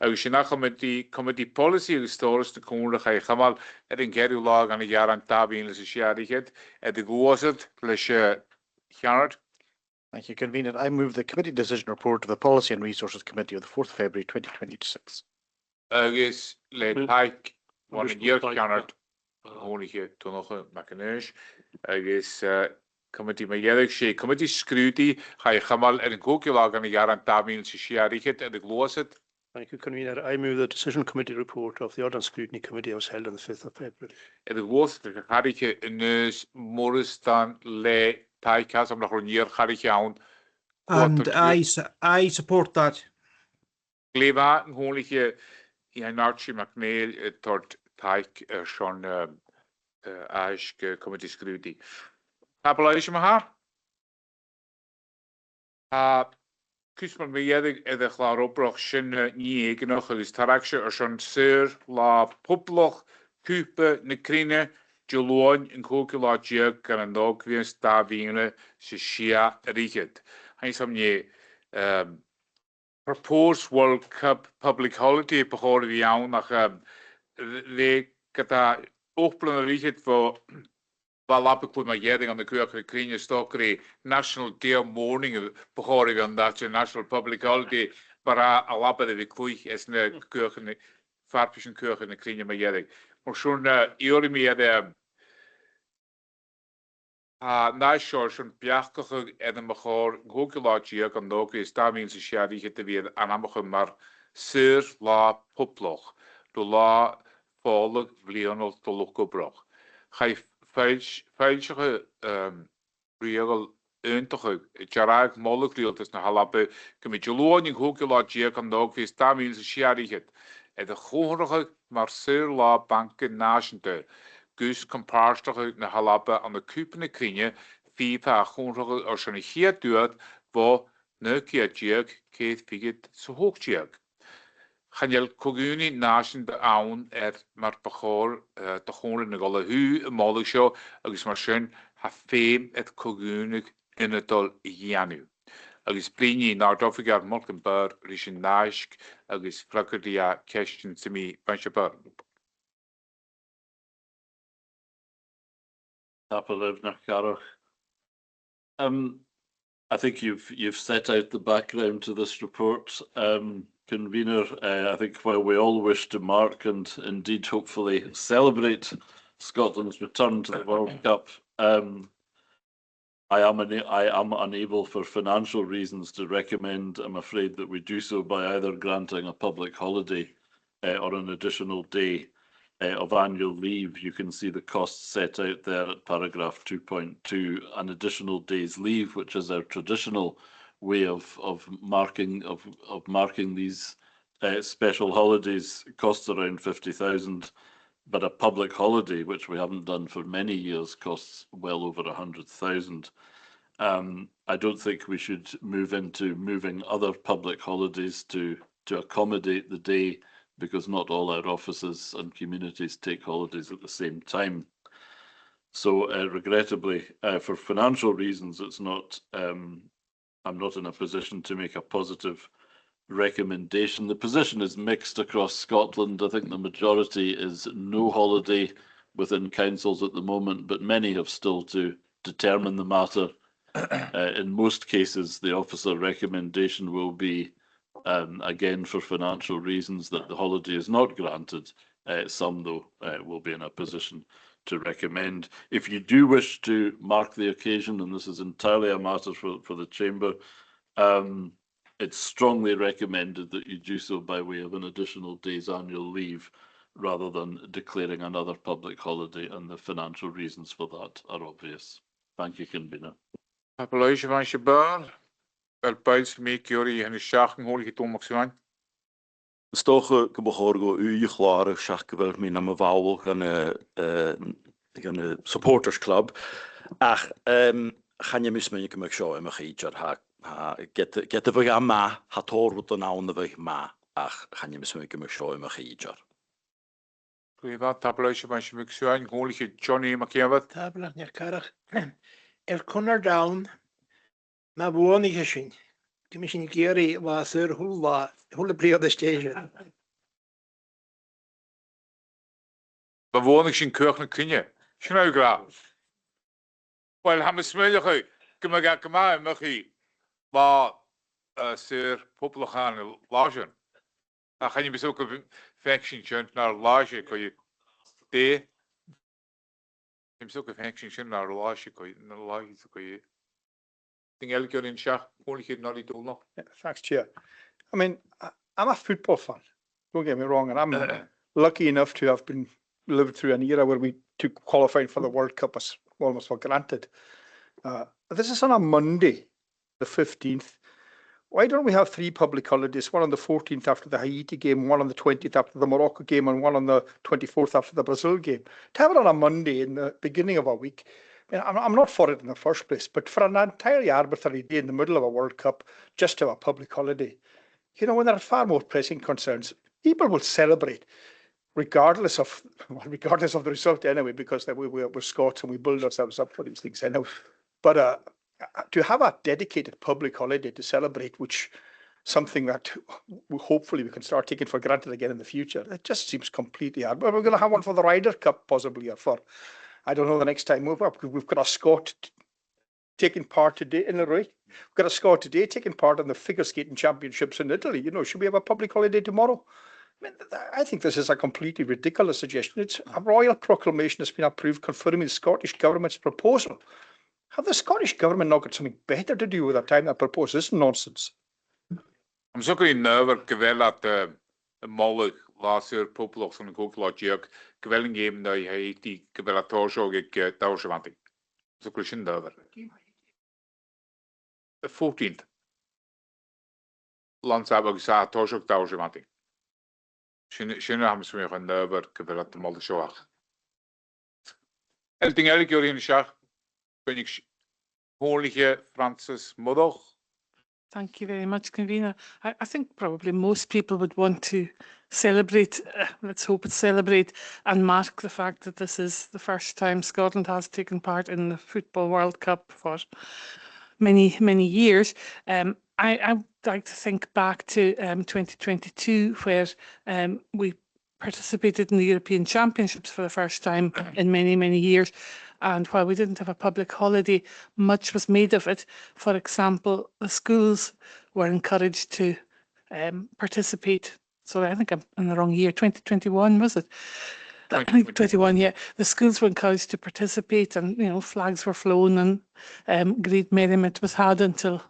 Agus sin nach committee policy agus storis de Comhairle cha chamal an ceú lá an jaar an tabíle se sérichet de glóset leis Jared. Thank you, Convener. I move the committee decision report of the Policy and Resources Committee of the 4th February 2026. Agus le Pike van een jaar Jared. Comhairle Tunoche Macanéis agus committee Mayedig sé committee scrutiny cha chamal an cóci lá an jaar an tabíle se sérichet de glóset. Thank you, Convener. I move the Decision Committee report of the Audit and Scrutiny Committee was held on the 5th of February. De glóset de charige neus Morris dan le Pike has am nach een jaar charige aan. And I support that. Gleba Comhairle Archie McNeil tort Pike schon committee scrutiny. Tapeluise ma ha. Kusman Mayedig de klaar oproch sin nie genoeg is tarakse schon sir la poploch kupe ne krine Joloin en kokula jug kan een dog weer stavine se shia richet. Hij sam je proposed World Cup public holiday behoorde we aan nach we kata oogplan richet voor Valappe put my getting on the Kirk Krine Stockery National Day Morning behoren aan dat National Public Holiday, maar a lappe de koei is ne Kirk Farpischen Kirk in de Krine my getting. Maar zo'n eerder meer de naishoor zo'n piachtige en een behoor hoogelaatje kan ook is daarmee ze schade te weer aan maar zeer la poploch de la volle vleonel te lokobroch. Ga feilsige regel untige jarag molecules is na halappe met Joloin hoogelaatje kan ook is daarmee ze schade en de gehorige maar zeer la banken nationte gus comparstige na halappe aan de kupene krinje FIFA gehorige als een hier duurt wo ne keertjek keet figet zo hoogtjek. Chanel Coguni nation de aun maar behoor te gewoon in alle hu molecule agus maar schön ha feem het Coguni in het al janu. Agus plini naar dofigar Morgenberg rishin naisk agus frakerdia question to me banchaber. I think you've set out the background to this report, Convener. I think while we all wish to mark and indeed hopefully celebrate Scotland's return to the World Cup, I am unable for financial reasons to recommend, I'm afraid, that we do so by either granting a public holiday or an additional day of annual leave. You can see the costs set out there at paragraph 2.2. An additional day's leave, which is our traditional way of marking these special holidays, costs around 50,000. But a public holiday, which we haven't done for many years, costs well over 100,000. I don't think we should move into moving other public holidays to accommodate the day, because not all our offices and communities take holidays at the same time. So regrettably, for financial reasons, it's not. I'm not in a position to make a positive recommendation. The position is mixed across Scotland. I think the majority is no holiday within councils at the moment, but many have still to determine the matter. In most cases, the officer recommendation will be, again, for financial reasons, that the holiday is not granted. Some, though, will be in a position to recommend. If you do wish to mark the occasion, and this is entirely a matter for the Chamber, it's strongly recommended that you do so by way of an additional day's annual leave, rather than declaring another public holiday, and the financial reasons for that are obvious. Thank you, Convener. Apologie van je bar. Wel buits me Kyori en de schachen hol je toe maximum. Stoche gebochorgo uiglare schachgewel min am vowel gan supporters club. Ach, gaan je mis men je show en geitjar ha get the vega ma ha tor ut na on the veg ma. Ach, gaan je mis men je show en geitjar. Privat apologie van je maximum hol je Johnny McKevat. Tabla ne karach. Connor down. Ma woon ik zien. Die misschien Gary was er hoe brio de stage. Bewoning in Kirchen Kinje. Schnell graag. Wel, haben es möglich. Kunnen we gaan maken, maar zeer populair gaan lagen. Dan ga je bezoeken faction naar lage, kan je je bezoeken faction naar lage, kan je ding elke keer in schach, gewoon je naar die doel nog. Thanks, Chair. I mean, I'm a football fan. Don't get me wrong, and I'm lucky enough to have lived through an era where we took qualifying for the World Cup as almost for granted. This is on a Monday, the 15th. Why don't we have 3 public holidays? One on the 14th after the Haiti game, one on the 20th after the Morocco game, and one on the 24th after the Brazil game. To have it on a Monday in the beginning of a week, I mean, I'm not for it in the first place, but for an entirely arbitrary day in the middle of a World Cup, just to have a public holiday, you know, when there are far more pressing concerns, people will celebrate regardless of the result anyway, because we're Scots and we build ourselves up for these things anyway. But to have a dedicated public holiday to celebrate, which something that hopefully we can start taking for granted again in the future, it just seems completely hard. But we're going to have one for the Ryder Cup possibly, or for, I don't know, the next time we've got a Scot taking part today in Leroy. We've got a Scot today taking part in the figure skating championships in Italy. You know, should we have a public holiday tomorrow? I think this is a completely ridiculous suggestion. It's a royal proclamation that's been approved confirming the Scottish Government's proposal. Have the Scottish Government not got something better to do with the time that propose this nonsense? I'm so going never gewel at the molle last year populous van de jerk gewelling game dat hij die gewel torshow ik tauschwanting. So question never. The 14th. Lands hebben gezegd torshow tauschwanting. Schöne haben es mir never gewel at the molle show. Elting elke keer in de schach. Ben ik holige Francis Modoch. Thank you very much, Convener. I think probably most people would want to celebrate, let's hope it's celebrate, and mark the fact that this is the first time Scotland has taken part in the Football World Cup for many, many years. I would like to think back to 2022, where we participated in the European Championships for the first time in many, many years. And while we didn't have a public holiday, much was made of it. For example, the schools were encouraged to participate. So I think I'm in the wrong year, 2021, was it? I think 21, yeah. The schools were encouraged to participate, and, you know, flags were flown, and great merriment was had until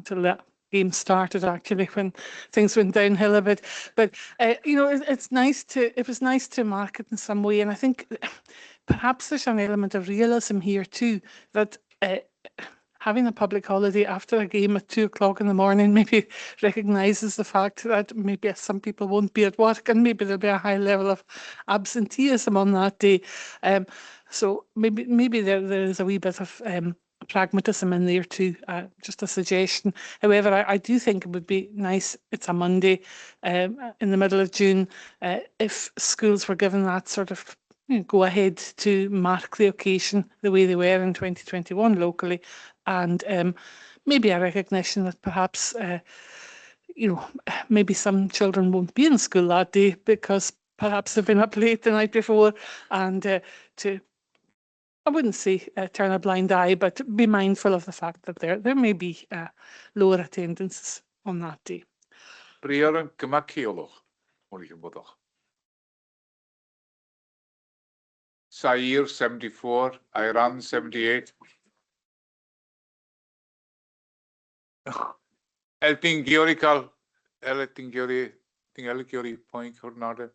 that game started, actually, when things went downhill a bit. But you know, it was nice to mark it in some way, and I think perhaps there's an element of realism here too, that having a public holiday after a game at 2 o'clock in the morning maybe recognises the fact that maybe some people won't be at work, and maybe there'll be a high level of absenteeism on that day. So maybe there is a wee bit of pragmatism in there too, just a suggestion. However, I do think it would be nice, it's a Monday in the middle of June, if schools were given that sort of go ahead to mark the occasion the way they were in 2021 locally, and maybe a recognition that perhaps you know, maybe some children won't be in school that day because perhaps they've been up late the night before, and to, I wouldn't say turn a blind eye, but be mindful of the fact that there may be lower attendance on that day. Brian Comhairle nan Siar 74, Iran 78. Elting Georikal, Elting Geori point coordinator.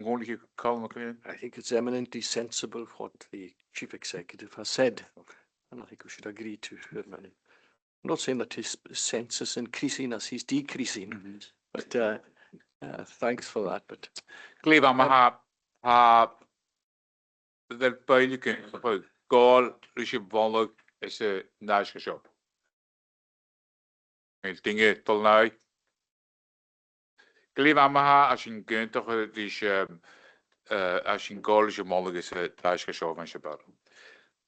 I think it's eminently sensible what the chief executive has said, and I think we should agree to it. I'm not saying that his sense is increasing as he's decreasing, but thanks for that. But Gleif am that bailey can gol rishi volog is a nice shop. El dinge tolnai. Gleif am as in guntoch is as in gol is volog is a nice shop and shabar.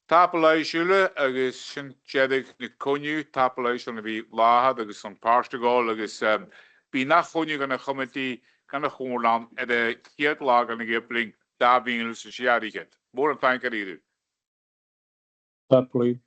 Tapalai shule agus sin jedig ni konju tapalai shule vi laha agus on Portugal agus bi nach konju gonna committee gonna Comhairle at a kiet lag an gepling da being siariget. More thank you. Happily.